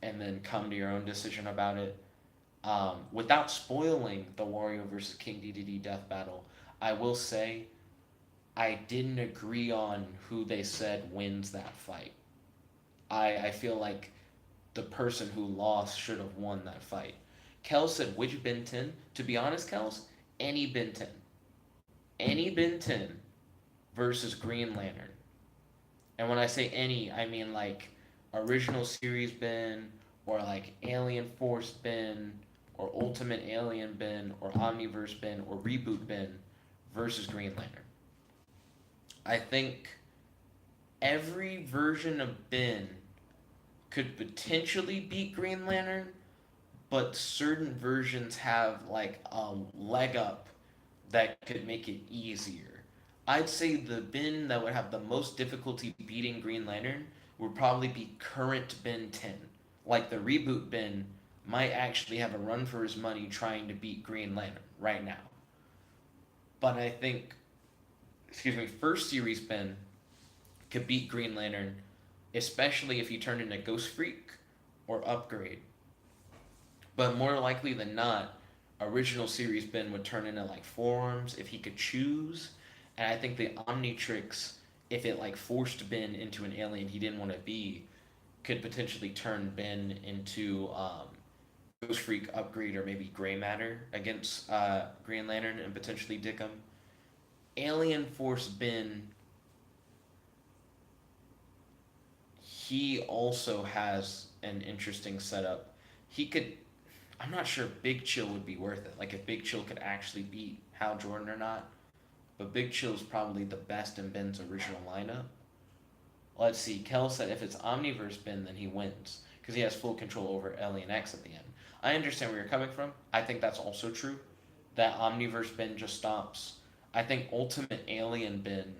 and then come to your own decision about it. Without spoiling the Wario versus King Dedede death battle, I will say I didn't agree on who they said wins that fight. I feel like the person who lost should have won that fight. Kel said which Ben 10? To be honest, Kels, any Ben 10. Any Ben 10 versus Green Lantern. And when I say any, I mean like original series Ben, or like Alien Force Ben, or Ultimate Alien Ben, or Omniverse Ben, or Reboot Ben versus Green Lantern. I think every version of Ben could potentially beat Green Lantern, but certain versions have like a leg up that could make it easier. I'd say the Ben that would have the most difficulty beating Green Lantern would probably be current Ben 10. Like the reboot Ben might actually have a run for his money trying to beat Green Lantern right now. But I think, first series Ben could beat Green Lantern, especially if he turned into Ghost Freak or Upgrade. But more likely than not, original series Ben would turn into like Forearms if he could choose. And I think the Omnitrix, if it like forced Ben into an alien he didn't want to be, could potentially turn Ben into Ghost Freak, Upgrade, or maybe Gray Matter against Green Lantern and potentially dick him. Alien Force Ben, he also has an interesting setup. He could. I'm not sure if Big Chill would be worth it. Like if Big Chill could actually beat Hal Jordan or not. But Big Chill is probably the best in Ben's original lineup. Let's see. Kel said if it's Omniverse Ben, then he wins because he has full control over Alien X at the end. I understand where you're coming from. I think that's also true. That Omniverse Ben just stops. I think Ultimate Alien Ben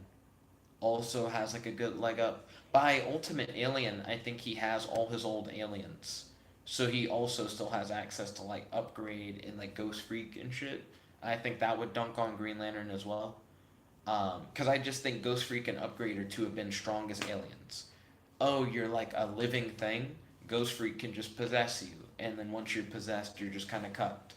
also has like a good leg up. By Ultimate Alien, I think he has all his old aliens. So he also still has access to like Upgrade and like Ghost Freak and shit. I think that would dunk on Green Lantern as well. Because I just think Ghost Freak and Upgrade are two of Ben's strongest aliens. Oh, you're like a living thing? Ghost Freak can just possess you. And then once you're possessed, you're just kind of cut.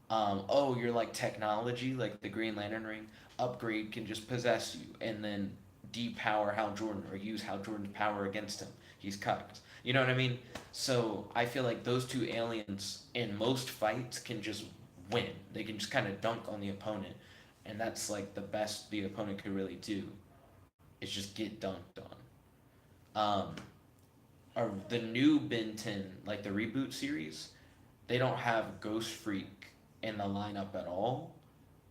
Oh, you're like technology, like the Green Lantern ring. Upgrade can just possess you and then depower Hal Jordan or use Hal Jordan's power against him. He's cucked. You know what I mean? So I feel like those two aliens in most fights can just win. They can just kind of dunk on the opponent, and that's like the best the opponent could really do. Is just get dunked on. Or the new Ben 10, like the reboot series, they don't have Ghost Freak in the lineup at all.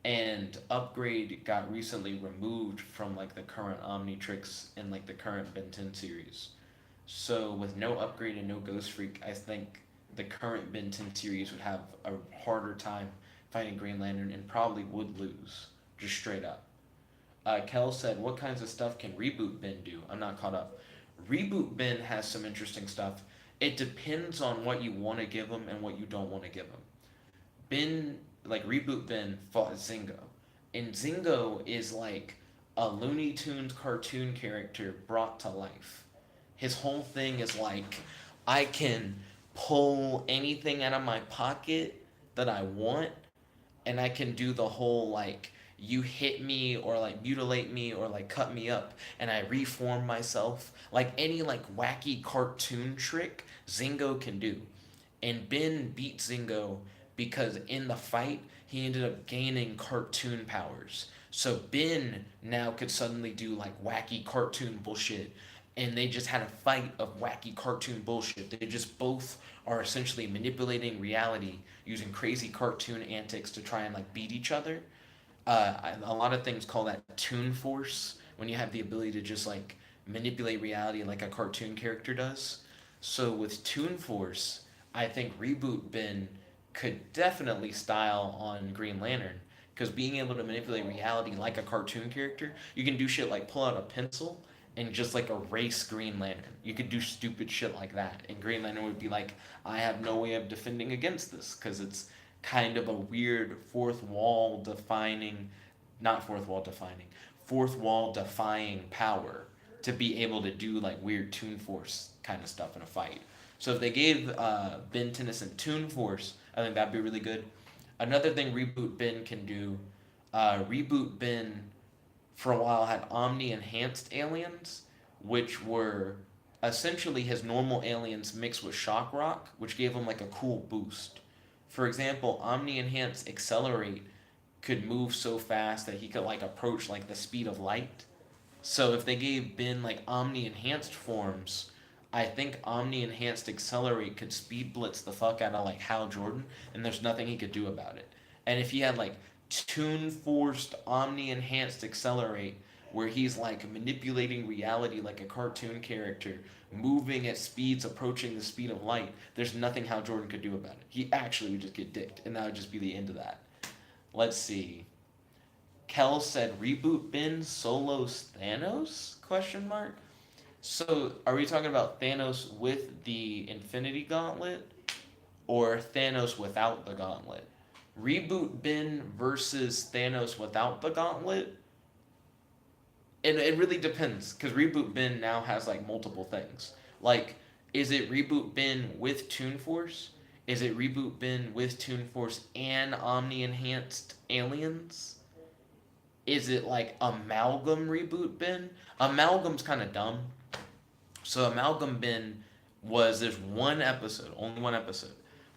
And Upgrade got recently removed from like the current Omnitrix and like the current Ben 10 series. So with no Upgrade and no Ghost Freak, I think the current Ben 10 series would have a harder time fighting Green Lantern and probably would lose, just straight up. Kel said, what kinds of stuff can Reboot Ben do? I'm not caught up. Reboot Ben has some interesting stuff. It depends on what you want to give him and what you don't want to give him. Ben, like Reboot Ben, fought Zingo, and Zingo is like a Looney Tunes cartoon character brought to life. His whole thing is like, I can pull anything out of my pocket that I want, and I can do the whole like, you hit me or like mutilate me or like cut me up and I reform myself. Like any like wacky cartoon trick Zingo can do. And Ben beat Zingo because in the fight he ended up gaining cartoon powers. So Ben now could suddenly do like wacky cartoon bullshit, and they just had a fight of wacky cartoon bullshit. They just both are essentially manipulating reality using crazy cartoon antics to try and like beat each other. A lot of things call that Toon Force, when you have the ability to just like manipulate reality like a cartoon character does. So with Toon Force, I think Reboot Ben could definitely style on Green Lantern, because being able to manipulate reality like a cartoon character, you can do shit like pull out a pencil and just like erase Green Lantern. You could do stupid shit like that, and Green Lantern would be like, I have no way of defending against this, because it's kind of a weird fourth wall defying power to be able to do like weird Toon Force kind of stuff in a fight. So if they gave Ben Tennyson Toon Force, I think that'd be really good. Another thing Reboot Ben can do, Reboot Ben for a while had Omni enhanced aliens, which were essentially his normal aliens mixed with Shock Rock, which gave him like a cool boost. For example, Omni enhanced Accelerate could move so fast that he could like approach like the speed of light. So if they gave Ben like Omni enhanced forms, I think Omni enhanced Accelerate could speed blitz the fuck out of like Hal Jordan, and there's nothing he could do about it. And if he had like Toon Forced Omni enhanced Accelerate, where he's like manipulating reality like a cartoon character, moving at speeds approaching the speed of light, there's nothing Hal Jordan could do about it. He actually would just get dicked, and that would just be the end of that. Let's see. Kel said reboot Ben solos Thanos? Question mark. So are we talking about Thanos with the Infinity Gauntlet or Thanos without the Gauntlet? Reboot Ben versus Thanos without the Gauntlet. And it really depends, because Reboot Ben now has like multiple things. Like, is it Reboot Ben with Toon Force? Is it Reboot Ben with Toon Force and Omni enhanced aliens? Is it like Amalgam Reboot Ben? Amalgam's kind of dumb. So Amalgam Ben was, there's one episode, only one episode,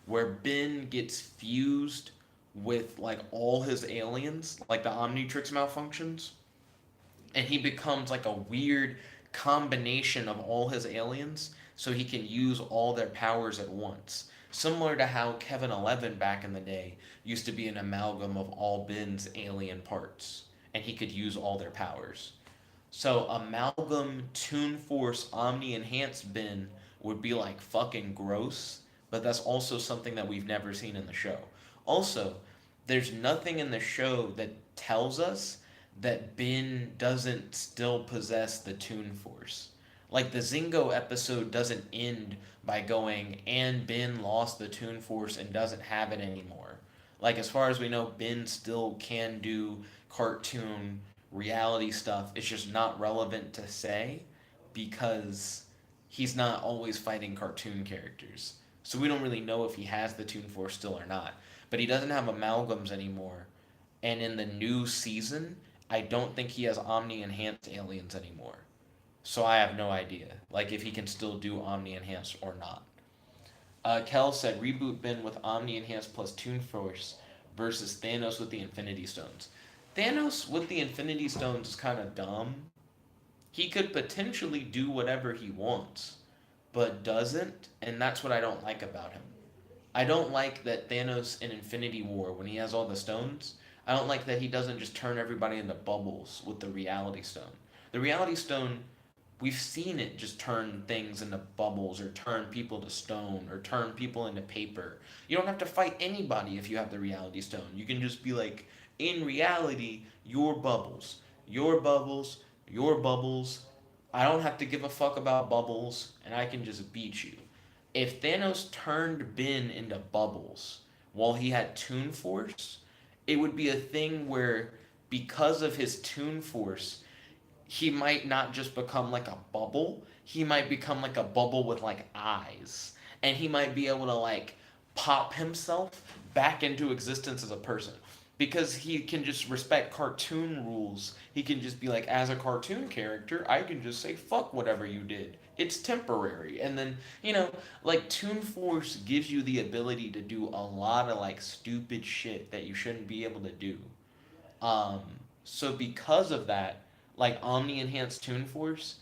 where Ben gets fused with like all his aliens, like the Omnitrix malfunctions, and he becomes like a weird combination of all his aliens, so he can use all their powers at once. Similar to how Kevin 11 back in the day used to be an amalgam of all Ben's alien parts, and he could use all their powers. So amalgam Toon Force Omni Enhanced Ben would be like fucking gross, but that's also something that we've never seen in the show. Also, there's nothing in the show that tells us that Ben doesn't still possess the Toon Force. Like the Zingo episode doesn't end by going, and Ben lost the Toon Force and doesn't have it anymore. Like as far as we know, Ben still can do cartoon reality stuff. It's just not relevant to say, because he's not always fighting cartoon characters. So we don't really know if he has the Toon Force still or not. But he doesn't have amalgams anymore. And in the new season, I don't think he has Omni enhanced aliens anymore. So I have no idea, like if he can still do Omni enhanced or not. Kel said reboot Ben with Omni enhanced plus Toon Force versus Thanos with the Infinity Stones. Thanos with the Infinity Stones is kind of dumb. He could potentially do whatever he wants, but doesn't, and that's what I don't like about him. I don't like that Thanos in Infinity War, when he has all the stones, I don't like that he doesn't just turn everybody into bubbles with the Reality Stone. The Reality Stone, we've seen it just turn things into bubbles, or turn people to stone, or turn people into paper. You don't have to fight anybody if you have the Reality Stone. You can just be like, in reality, your bubbles, your bubbles, your bubbles. I don't have to give a fuck about bubbles, and I can just beat you. If Thanos turned Ben into bubbles while he had Toon Force, it would be a thing where because of his Toon Force, he might not just become like a bubble, he might become like a bubble with like eyes. And he might be able to like pop himself back into existence as a person. Because he can just respect cartoon rules. He can just be like, as a cartoon character, I can just say, fuck whatever you did. It's temporary. And then, like, Toon Force gives you the ability to do a lot of, like, stupid shit that you shouldn't be able to do. Um, so because of that, like Omni Enhanced Toon Force,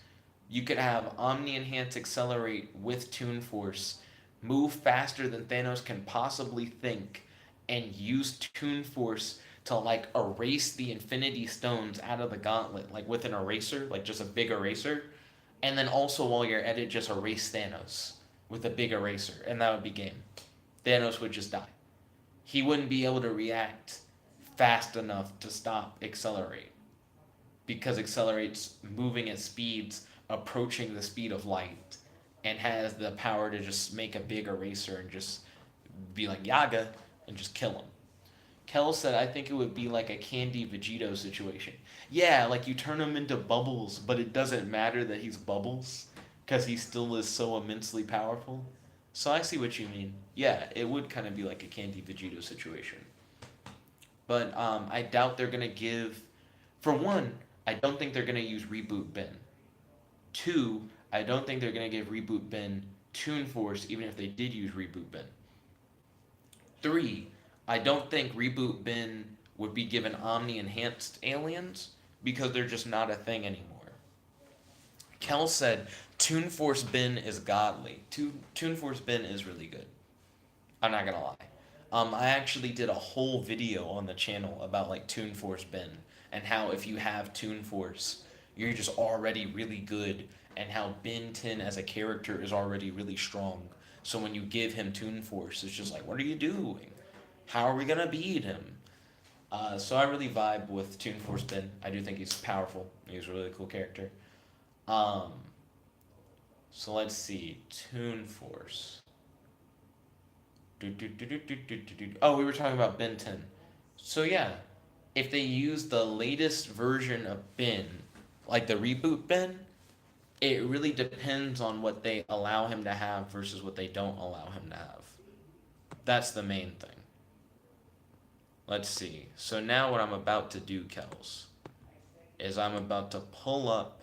you could have Omni Enhance Accelerate with Toon Force, move faster than Thanos can possibly think, and use Toon Force to like erase the Infinity Stones out of the gauntlet, like with an eraser, like just a big eraser. And then also while you're at it, just erase Thanos with a big eraser, and that would be game. Thanos would just die. He wouldn't be able to react fast enough to stop Accelerate because Accelerate's moving at speeds approaching the speed of light and has the power to just make a big eraser and just be like Yaga and just kill him. Kel said, I think it would be like a Candy Vegito situation. Yeah, like you turn him into Bubbles, but it doesn't matter that he's Bubbles because he still is so immensely powerful. So I see what you mean. Yeah, it would kind of be like a Candy Vegito situation. But I doubt they're going to give. For one, I don't think they're going to use Reboot Ben. Two, I don't think they're going to give Reboot Ben Toon Force, even if they did use Reboot Ben. Three, I don't think Reboot Ben would be given Omni Enhanced aliens because they're just not a thing anymore. Kel said Toon Force Ben is godly. Toon Force Ben is really good. I'm not gonna lie. I actually did a whole video on the channel about like Toon Force Ben and how if you have Toon Force, you're just already really good, and how Ben 10 as a character is already really strong. So when you give him Toon Force, it's just like, what are you doing? How are we gonna beat him? So I really vibe with Toon Force Ben. I do think he's powerful. He's a really cool character. Um, so let's see, Toon Force. Oh, we were talking about Ben 10. So yeah, if they use the latest version of Ben, like the reboot Ben, it really depends on what they allow him to have versus what they don't allow him to have. That's the main thing. Let's see. So now what I'm about to do, Kels, is I'm about to pull up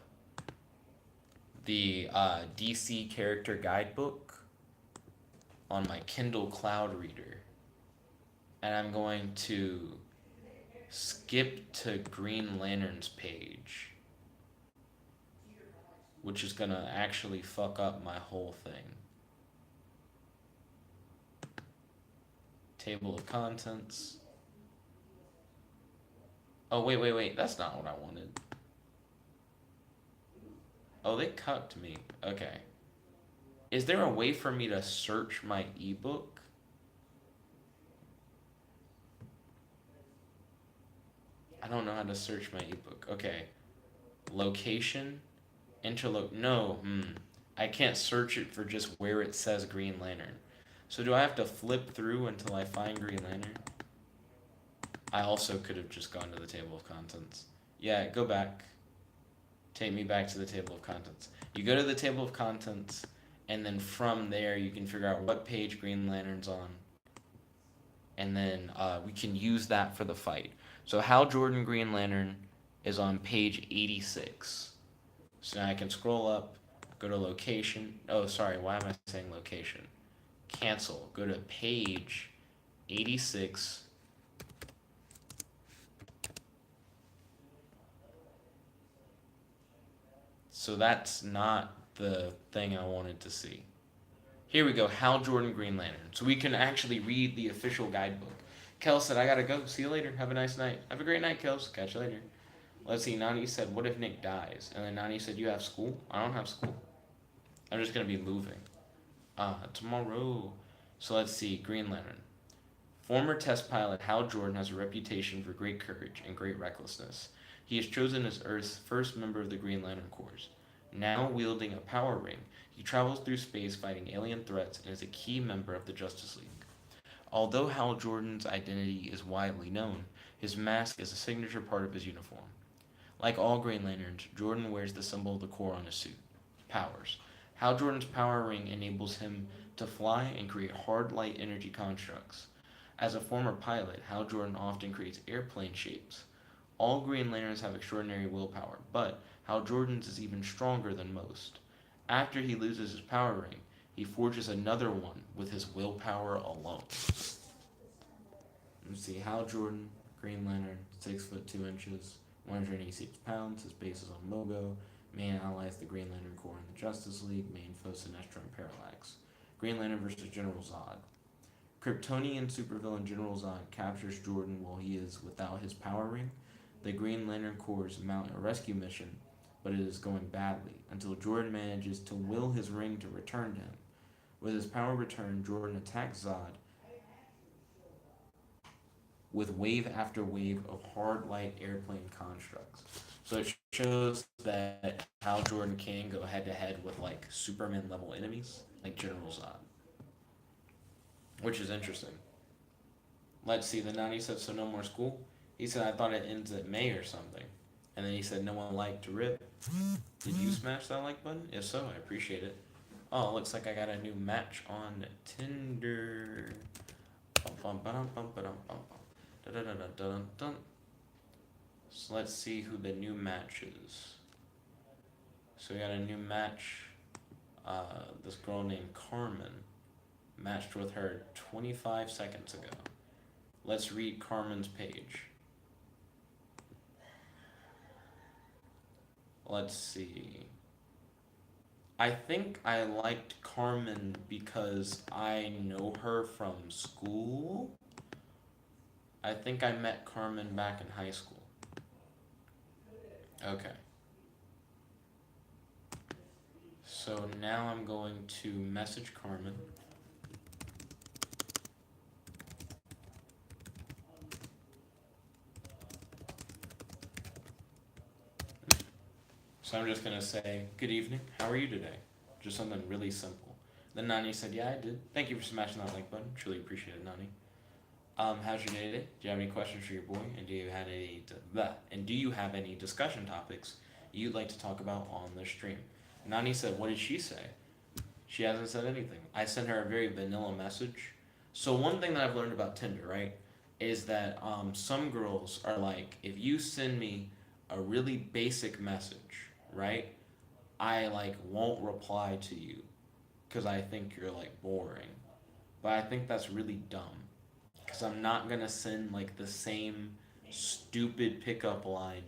the DC character guidebook on my Kindle Cloud Reader, and I'm going to skip to Green Lantern's page, which is gonna actually fuck up my whole thing. Table of contents. Oh, wait, that's not what I wanted. Oh, they cucked me. Okay. Is there a way for me to search my ebook? I don't know how to search my ebook. Okay. Location? No. I can't search it for just where it says Green Lantern. So do I have to flip through until I find Green Lantern? I also could have just gone to the table of contents. Yeah, go back. Take me back to the table of contents. You go to the table of contents, and then from there you can figure out what page Green Lantern's on. And then we can use that for the fight. So Hal Jordan Green Lantern is on page 86. So now I can scroll up, go to location. Oh, sorry, why am I saying location? Cancel. Go to page 86. So that's not the thing I wanted to see. Here we go, Hal Jordan Green Lantern. So we can actually read the official guidebook. Kel said, I gotta go. See you later. Have a nice night. Have a great night, Kels. Catch you later. Let's see, Nani said, what if Nick dies? And then Nani said, you have school? I don't have school. I'm just gonna be moving. Tomorrow. So let's see, Green Lantern. Former test pilot Hal Jordan has a reputation for great courage and great recklessness. He is chosen as Earth's first member of the Green Lantern Corps. Now wielding a power ring, he travels through space fighting alien threats and is a key member of the Justice League. Although Hal Jordan's identity is widely known, his mask is a signature part of his uniform. Like all Green Lanterns, Jordan wears the symbol of the Corps on his suit. Powers. Hal Jordan's power ring enables him to fly and create hard light energy constructs. As a former pilot, Hal Jordan often creates airplane shapes. All Green Lanterns have extraordinary willpower, but Hal Jordan's is even stronger than most. After he loses his power ring, he forges another one with his willpower alone. Let's see, Hal Jordan, Green Lantern, 6 foot 2 inches, 186 pounds. His base is on Mogo. Main allies the Green Lantern Corps and the Justice League. Main foe Sinestro and Parallax. Green Lantern versus General Zod. Kryptonian supervillain General Zod captures Jordan while he is without his power ring. The Green Lantern Corps mount a rescue mission, but it is going badly until Jordan manages to will his ring to return to him. With his power returned, Jordan attacks Zod with wave after wave of hard light airplane constructs. So it shows that Hal Jordan can go head to head with like Superman level enemies, like General Zod, which is interesting. Let's see, the 90 said, so no more school? He said, I thought it ends at May or something. And then he said, no one liked to rip. Did you smash that like button? If so, I appreciate it. Oh, looks like I got a new match on Tinder. So let's see who the new match is. So we got a new match. This girl named Carmen matched with her 25 seconds ago. Let's read Carmen's page. Let's see. I think I liked Carmen because I know her from school. I think I met Carmen back in high school. Okay. So now I'm going to message Carmen. So I'm just going to say, good evening, how are you today? Just something really simple. Then Nani said, yeah, I did. Thank you for smashing that like button. Truly appreciate it, Nani. How's your day today? Do you have any questions for your boy? And do you have any discussion topics you'd like to talk about on the stream? Nani said, what did she say? She hasn't said anything. I sent her a very vanilla message. So one thing that I've learned about Tinder, right, is that some girls are like, if you send me a really basic message, right, I like won't reply to you because I think you're like boring. But I think that's really dumb because I'm not gonna send like the same stupid pickup line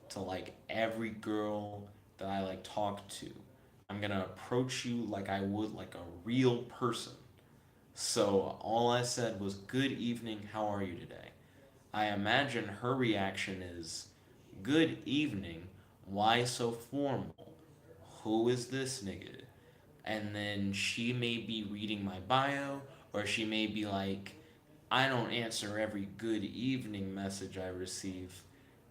to like every girl that I like talk to. I'm gonna approach you like I would like a real person. So all I said was, good evening, how are you today? I imagine her reaction is, good evening, why so formal? Who is this nigga? And then she may be reading my bio, or she may be like, I don't answer every good evening message I receive.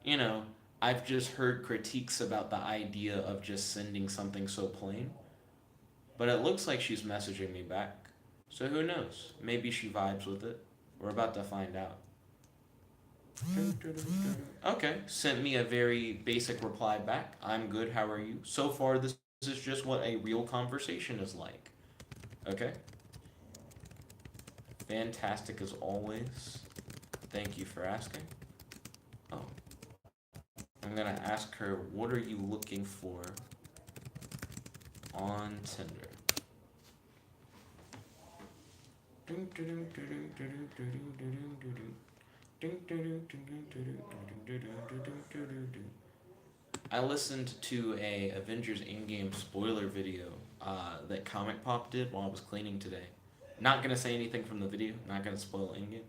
You know, I've just heard critiques about the idea of just sending something so plain. But it looks like she's messaging me back. So who knows? Maybe she vibes with it. We're about to find out. Okay, sent me a very basic reply back. I'm good, how are you? So far, this is just what a real conversation is like. Okay? Fantastic as always. Thank you for asking. Oh. I'm gonna ask her, what are you looking for on Tinder? I listened to a Avengers Endgame spoiler video that Comic Pop did while I was cleaning today. Not gonna say anything from the video, not gonna spoil Endgame,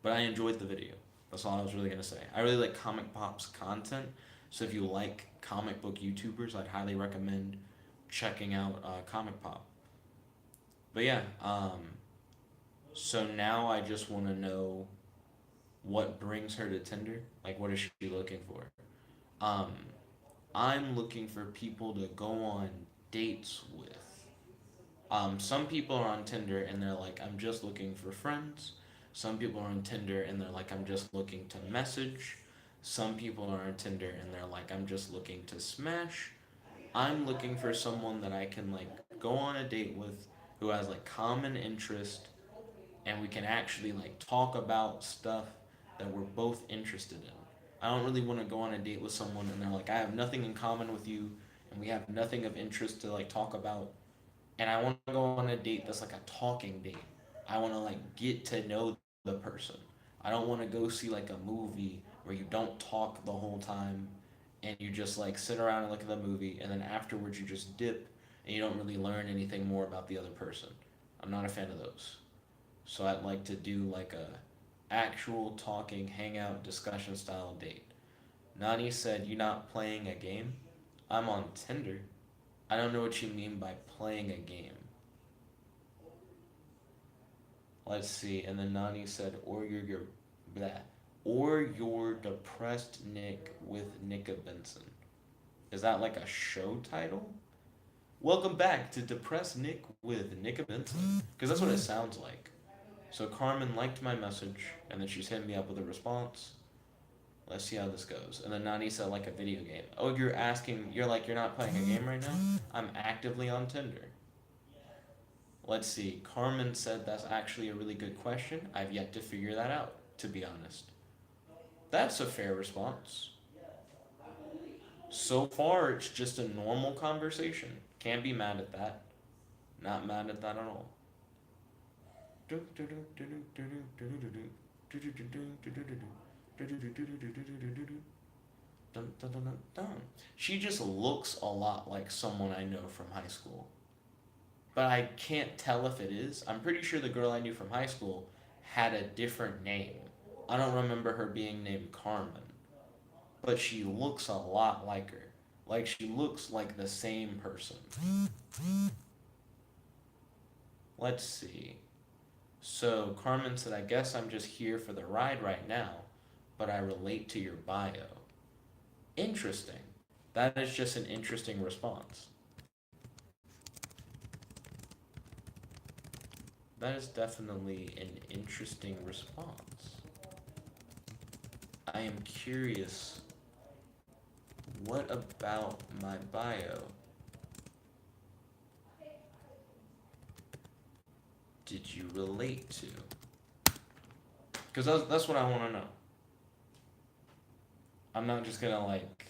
but I enjoyed the video. That's all I was really gonna say. I really like Comic Pop's content, so if you like comic book YouTubers, I'd highly recommend checking out Comic Pop. But yeah, so now I just want to know what brings her to Tinder. Like, what is she looking for? Um, I'm looking for people to go on dates with. Some people are on Tinder and they're like, I'm just looking for friends. Some people are on Tinder and they're like, I'm just looking to message. Some people are on Tinder and they're like, I'm just looking to smash. I'm looking for someone that I can like go on a date with who has like common interest and we can actually like talk about stuff that we're both interested in. I don't really want to go on a date with someone and they're like, I have nothing in common with you and we have nothing of interest to like talk about, and I want to go on a date that's like a talking date. I want to like get to know the person. I don't want to go see like a movie where you don't talk the whole time and you just like sit around and look at the movie and then afterwards you just dip and you don't really learn anything more about the other person. I'm not a fan of those. So I'd like to do like a actual talking hangout discussion style date. Nani said, "You not playing a game?" I'm on Tinder. I don't know what you mean by playing a game. Let's see. And then Nani said, or you're blah. Or you're depressed Nick with Nickabenson. Is that like a show title? Welcome back to Depressed Nick with Nickabenson. Because that's what it sounds like. So Carmen liked my message, and then she's hitting me up with a response. Let's see how this goes. And then Nani said like a video game. Oh, you're asking, you're like, you're not playing a game right now? I'm actively on Tinder. Let's see. Carmen said that's actually a really good question. I've yet to figure that out, to be honest. That's a fair response. So far, it's just a normal conversation. Can't be mad at that. Not mad at that at all. She just looks a lot like someone I know from high school. But I can't tell if it is. I'm pretty sure the girl I knew from high school had a different name. I don't remember her being named Carmen, but she looks a lot like her. Like she looks like the same person. Let's see. So Carmen said, I guess I'm just here for the ride right now, but I relate to your bio. Interesting. That is just an interesting response. That is definitely an interesting response. I am curious, what about my bio did you relate to? Because that's what I want to know. I'm not just gonna like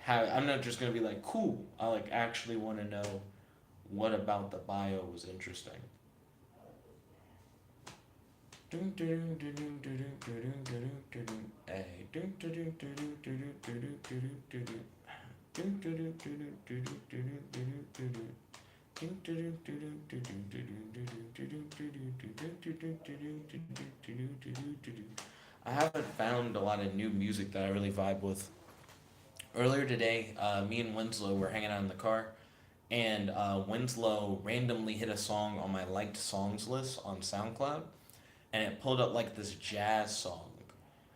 I'm not just gonna be like cool. I like actually want to know what about the bio was interesting. I haven't found a lot of new music that I really vibe with. Earlier today, me and Winslow were hanging out in the car, and Winslow randomly hit a song on my liked songs list on SoundCloud, and it pulled up like this jazz song.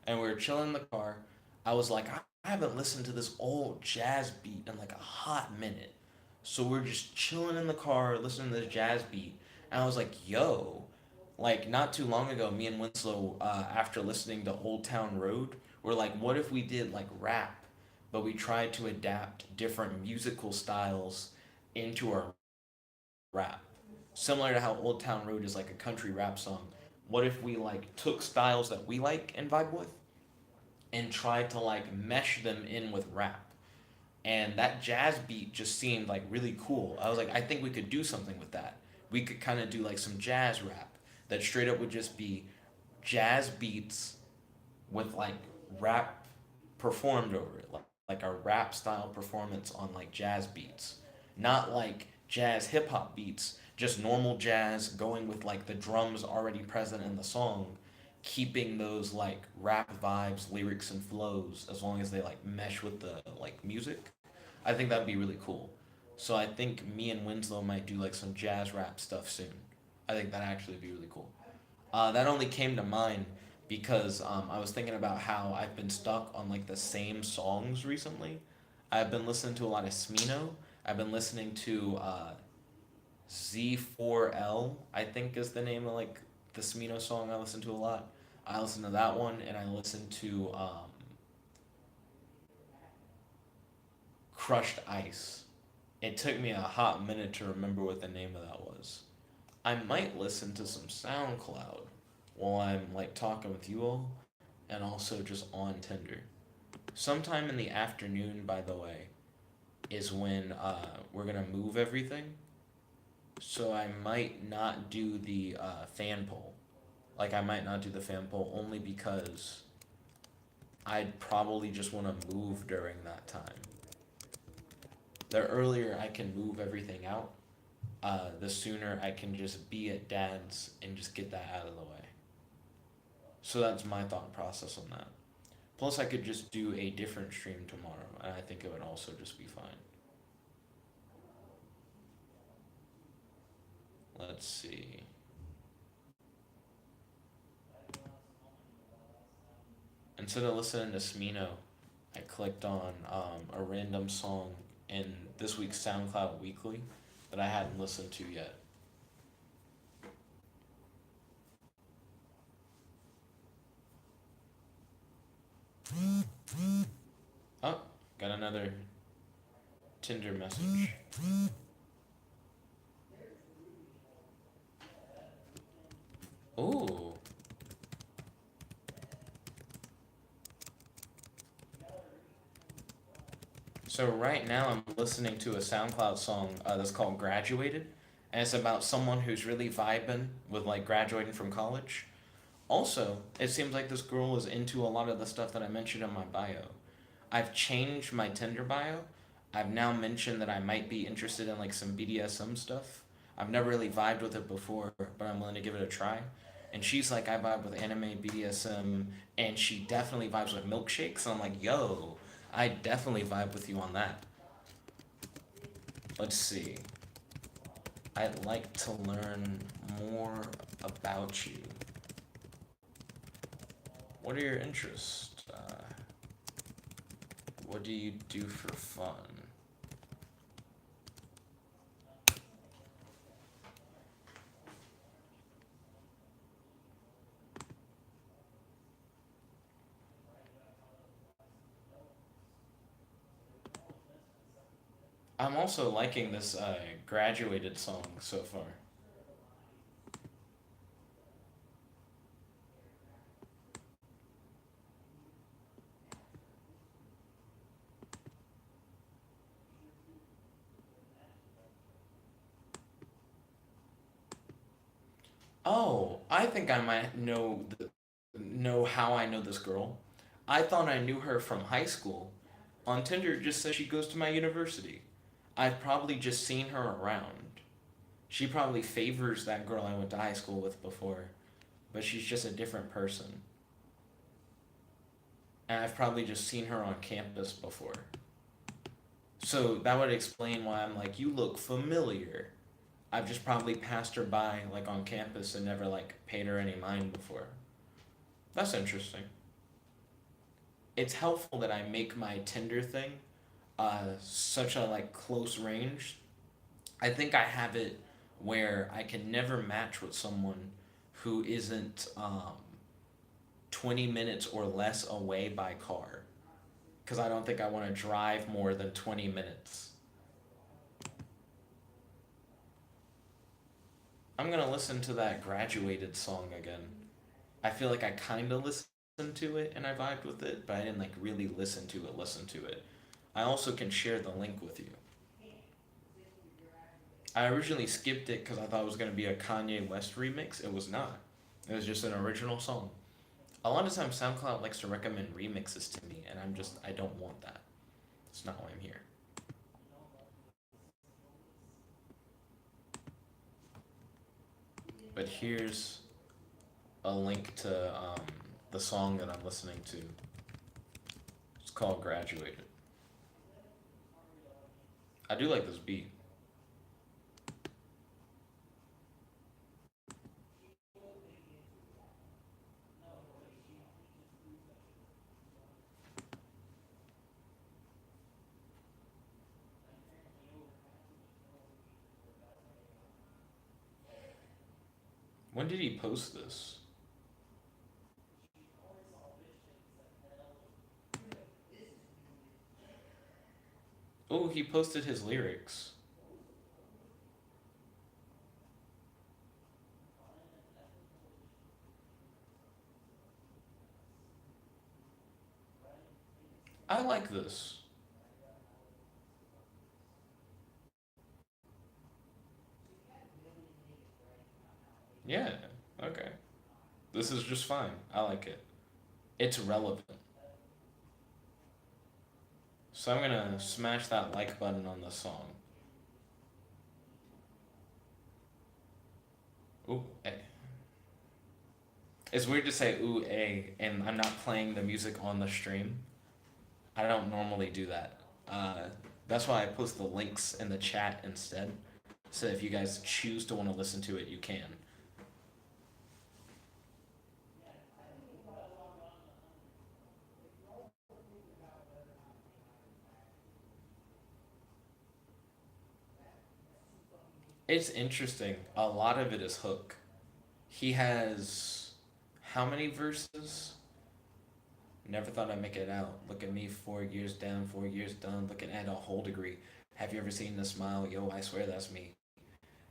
And we were chilling in the car. I was like, I haven't listened to this old jazz beat in like a hot minute. So we're just chilling in the car, listening to this jazz beat. And I was like, yo, like not too long ago, me and Winslow, after listening to Old Town Road, were like, what if we did like rap, but we tried to adapt different musical styles into our rap? Similar to how Old Town Road is like a country rap song. What if we like took styles that we like and vibe with and tried to like mesh them in with rap? And that jazz beat just seemed like really cool. I was like, I think we could do something with that. We could kind of do like some jazz rap that straight up would just be jazz beats with like rap performed over it, like a rap style performance on like jazz beats, not like jazz hip hop beats, just normal jazz going with like the drums already present in the song, keeping those like rap vibes, lyrics, and flows as long as they like mesh with the like music. I think that'd be really cool. So I think me and Winslow might do like some jazz rap stuff soon. I think that'd actually be really cool. That only came to mind because I was thinking about how I've been stuck on like the same songs recently. I've been listening to a lot of Smino. I've been listening to Z4L, I think is the name of like the Smino song I listen to a lot. I listen to that one, and I listen to Crushed Ice. It took me a hot minute to remember what the name of that was. I might listen to some SoundCloud while I'm like talking with you all, and also just on Tinder. Sometime in the afternoon, by the way, is when we're gonna move everything. So I might not do the fan poll. Like I might not do the fan poll only because I'd probably just want to move during that time. The earlier I can move everything out, the sooner I can just be at dad's and just get that out of the way. So that's my thought process on that. Plus, I could just do a different stream tomorrow, and I think it would also just be fine. Let's see. Instead of listening to Smino, I clicked on a random song in this week's SoundCloud Weekly that I hadn't listened to yet. Oh, got another Tinder message. Ooh. So right now I'm listening to a SoundCloud song that's called Graduated, and it's about someone who's really vibing with like graduating from college. Also, it seems like this girl is into a lot of the stuff that I mentioned in my bio. I've changed my Tinder bio. I've now mentioned that I might be interested in like some BDSM stuff. I've never really vibed with it before, but I'm willing to give it a try. And she's like, I vibe with anime, BDSM, and she definitely vibes with milkshakes. So I'm like, yo, I definitely vibe with you on that. Let's see. I'd like to learn more about you. What are your interests? What do you do for fun? I'm also liking this graduated song so far. Oh, I think I might know how I know this girl. I thought I knew her from high school. On Tinder, it just says she goes to my university. I've probably just seen her around. She probably favors that girl I went to high school with before, but she's just a different person. And I've probably just seen her on campus before. So that would explain why I'm like, you look familiar. I've just probably passed her by like on campus and never like paid her any mind before. That's interesting. It's helpful that I make my Tinder thing such a like close range. I think I have it where I can never match with someone who isn't 20 minutes or less away by car because I don't think I want to drive more than 20 minutes. I'm gonna listen to that graduated song again. I feel like I kind of listened to it and I vibed with it, but I didn't like really listen to it. Listen to it. I also can share the link with you. I originally skipped it because I thought it was gonna be a Kanye West remix. It was not. It was just an original song. A lot of times SoundCloud likes to recommend remixes to me, and I don't want that. It's not why I'm here. But here's a link to the song that I'm listening to. It's called Graduated. I do like this beat. When did he post this? Oh, he posted his lyrics. I like this. Yeah, okay. This is just fine. I like it. It's relevant. So I'm gonna smash that like button on the song. Ooh, eh. It's weird to say ooh, and I'm not playing the music on the stream. I don't normally do that. Uh, that's why I post the links in the chat instead. So if you guys choose to want to listen to it, you can. It's interesting. A lot of it is hook. He has how many verses? Never thought I'd make it out. Look at me, 4 years down, 4 years done, looking at a whole degree. Have you ever seen the smile? Yo, I swear that's me.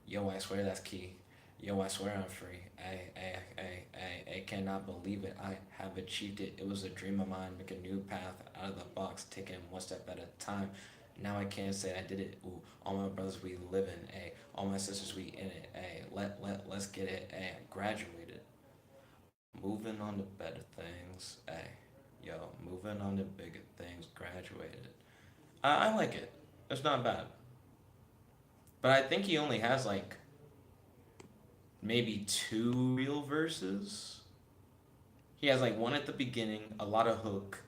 Yo, I swear that's key. Yo, I swear I'm free. I cannot believe it. I have achieved it. It was a dream of mine. Make a new path out of the box, taking one step at a time. Now I can't say I did it. Ooh, all my brothers we living. All my sisters we in it. Let's get it. Graduated. Moving on to better things. Yo, moving on to bigger things. Graduated. I like it. It's not bad. But I think he only has like maybe two real verses. He has like one at the beginning, a lot of hook,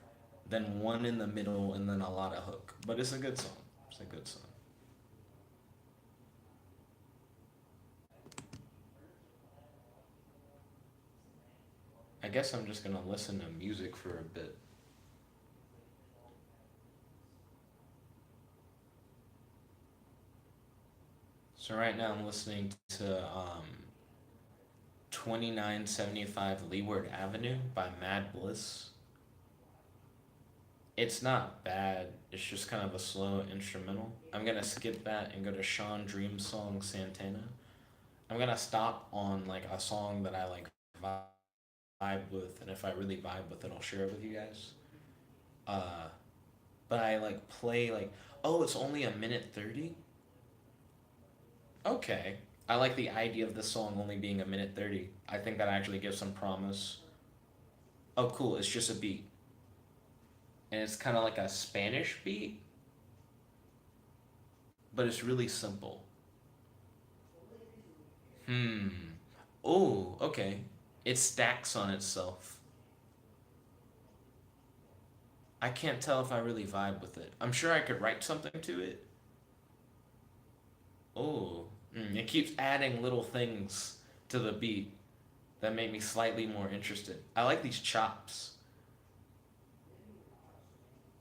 then one in the middle, and then a lot of hook. But it's a good song. It's a good song. I guess I'm just gonna listen to music for a bit. So right now I'm listening to 2975 Leeward Avenue by Mad Bliss. It's not bad. It's just kind of a slow instrumental. I'm gonna skip that and go to Sean Dream's song Santana. I'm gonna stop on like a song that I like vibe with, and if I really vibe with it, I'll share it with you guys. Uh, but I like play like, oh, it's only a minute 30. Okay, I like the idea of the song only being a minute 30. I think that actually gives some promise. Oh, cool! It's just a beat, and it's kind of like a Spanish beat, but it's really simple. Hmm. Oh, okay. It stacks on itself. I can't tell if I really vibe with it. I'm sure I could write something to it. Oh, it keeps adding little things to the beat that make me slightly more interested. I like these chops,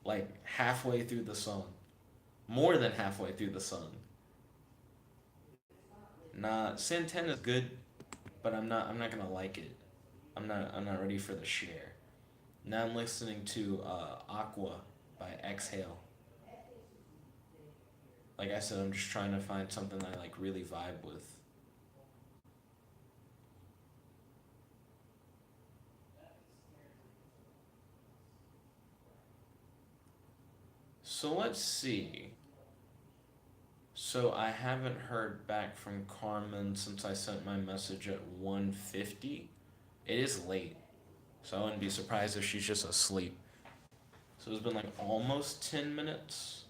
like halfway through the song, more than halfway through the song. Nah, Santana's good, but I'm not gonna like it. I'm not ready for the share. Now I'm listening to Aqua by Exhale. Like I said, I'm just trying to find something I like really vibe with. So let's see. So I haven't heard back from Carmen since I sent my message at 1:50. It is late, so I wouldn't be surprised if she's just asleep. So it's been like almost 10 minutes.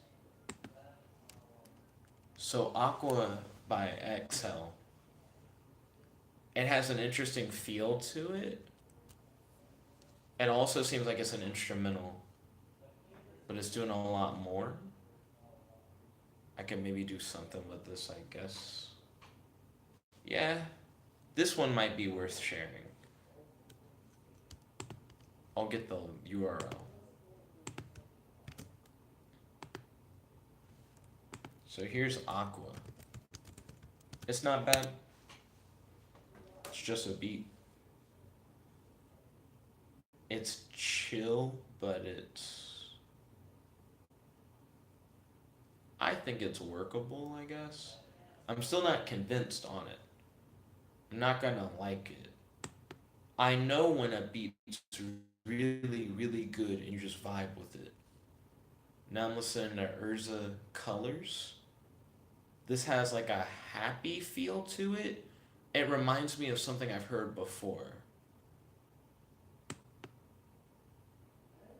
So Aqua by Exhale. It has an interesting feel to it. It also seems like it's an instrumental, but it's doing a lot more. I could maybe do something with this, I guess. Yeah, this one might be worth sharing. I'll get the URL. So here's Aqua. It's not bad. It's just a beat. It's chill, but I think it's workable, I guess. I'm still not convinced on it. I'm not gonna like it. I know when a beat's really, really good and you just vibe with it. Now I'm listening to Urza Colors. This has like a happy feel to it. It reminds me of something I've heard before.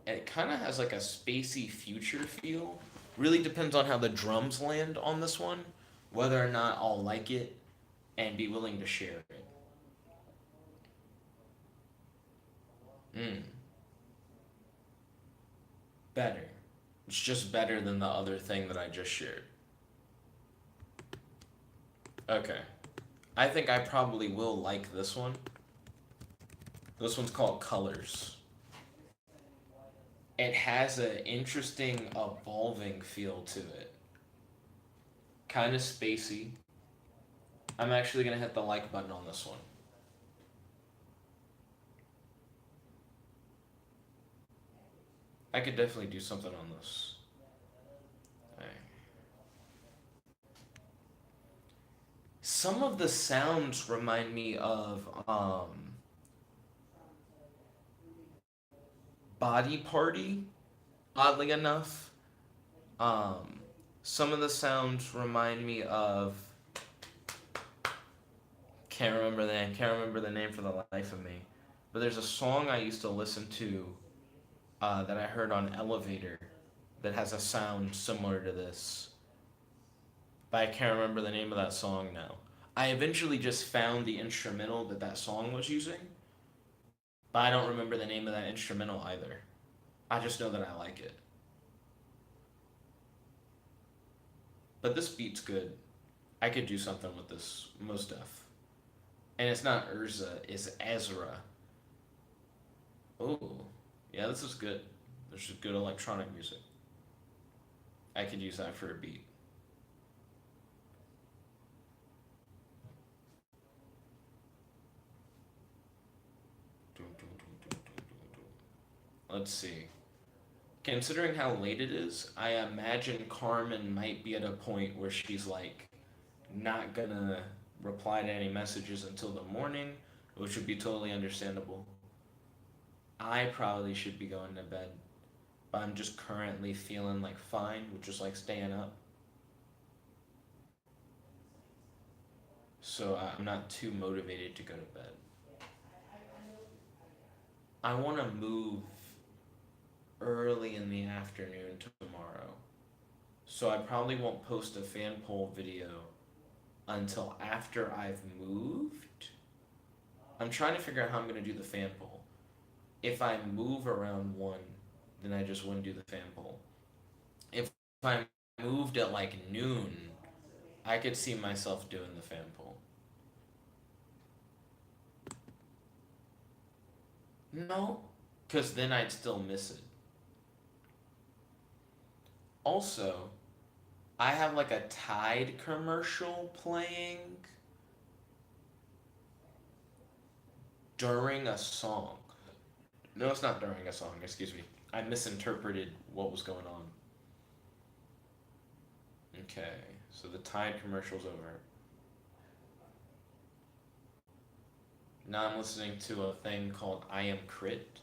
And it kind of has like a spacey future feel. Really depends on how the drums land on this one, whether or not I'll like it and be willing to share it. Mm, better. It's just better than the other thing that I just shared. Okay. I think I probably will like this one. This one's called Colors. It has an interesting evolving feel to it. Kind of spacey. I'm actually going to hit the like button on this one. I could definitely do something on this. Alright. Some of the sounds remind me of Body Party, oddly enough. Um, some of the sounds remind me of can't remember the name for the life of me. But there's a song I used to listen to that I heard on Elevator that has a sound similar to this. But I can't remember the name of that song now. I eventually just found the instrumental that that song was using, but I don't remember the name of that instrumental either. I just know that I like it. But this beat's good. I could do something with this, most def. And it's not Urza, it's Ezra. Oh, yeah, this is good. This is good electronic music. I could use that for a beat. Let's see. Considering how late it is, I imagine Carmen might be at a point where she's like not gonna reply to any messages until the morning, which would be totally understandable. I probably should be going to bed, but I'm just currently feeling like fine with just like staying up. So I'm not too motivated to go to bed. I want to move early in the afternoon tomorrow. So I probably won't post a fan poll video until after I've moved. I'm trying to figure out how I'm going to do the fan poll. If I move around 1, then I just wouldn't do the fan poll. If I moved at like noon, I could see myself doing the fan poll. No, because then I'd still miss it. Also, I have like a Tide commercial playing during a song. No, it's not during a song, excuse me. I misinterpreted what was going on. Okay, so the Tide commercial's over. Now I'm listening to a thing called I Am Crit,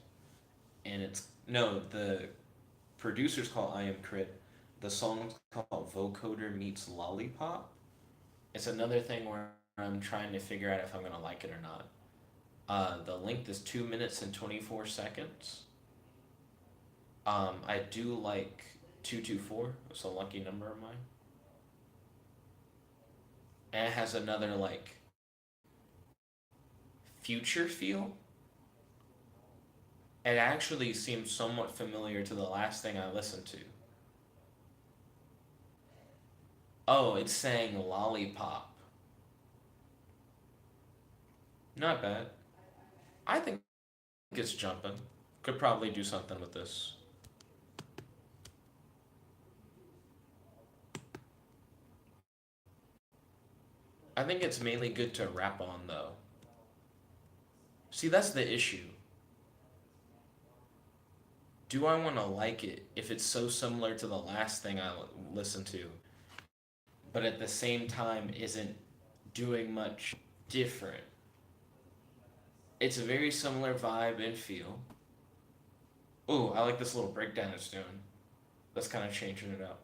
and it's no, the producer's called I Am Crit. The song's called Vocoder Meets Lollipop. It's another thing where I'm trying to figure out if I'm gonna like it or not. The length is 2 minutes and 24 seconds. I do like 224. It's a lucky number of mine. And it has another like future feel. It actually seems somewhat familiar to the last thing I listened to. Oh, it's saying lollipop. Not bad. I think it's jumping. Could probably do something with this. I think it's mainly good to rap on though. See, that's the issue. Do I want to like it if it's so similar to the last thing I listened to, but at the same time isn't doing much different? It's a very similar vibe and feel. Ooh, I like this little breakdown it's doing. That's kind of changing it up.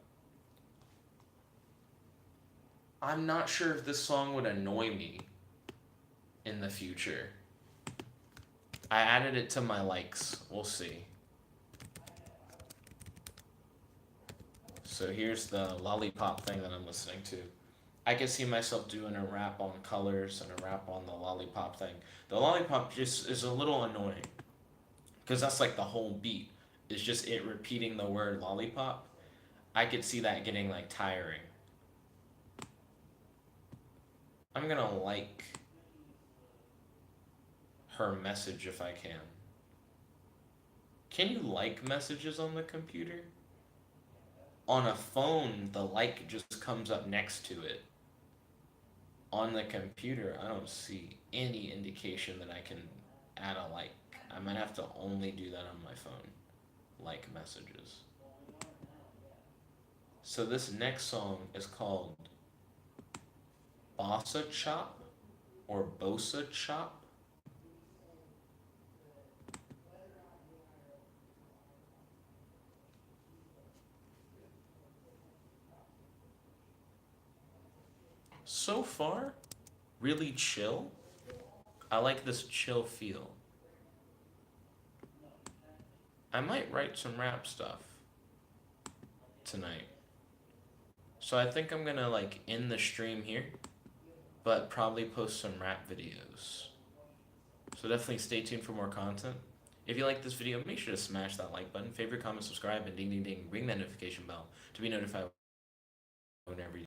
I'm not sure if this song would annoy me in the future. I added it to my likes. We'll see. So here's the lollipop thing that I'm listening to. I could see myself doing a rap on colors and a rap on the lollipop thing. The lollipop just is a little annoying because that's like the whole beat. It's just it repeating the word lollipop. I could see that getting like tiring. I'm gonna like her message if I can. Can you like messages on the computer? On a phone, the like just comes up next to it. On the computer, I don't see any indication that I can add a like. I might have to only do that on my phone. Like messages. So this next song is called Bossa Chop or Bossa Chop. So far, really chill. I like this chill feel. I might write some rap stuff tonight. So I think I'm gonna like end the stream here, but probably post some rap videos. So definitely stay tuned for more content. If you like this video, make sure to smash that like button, favorite, comment, subscribe, and ding ding ding, ring that notification bell to be notified whenever you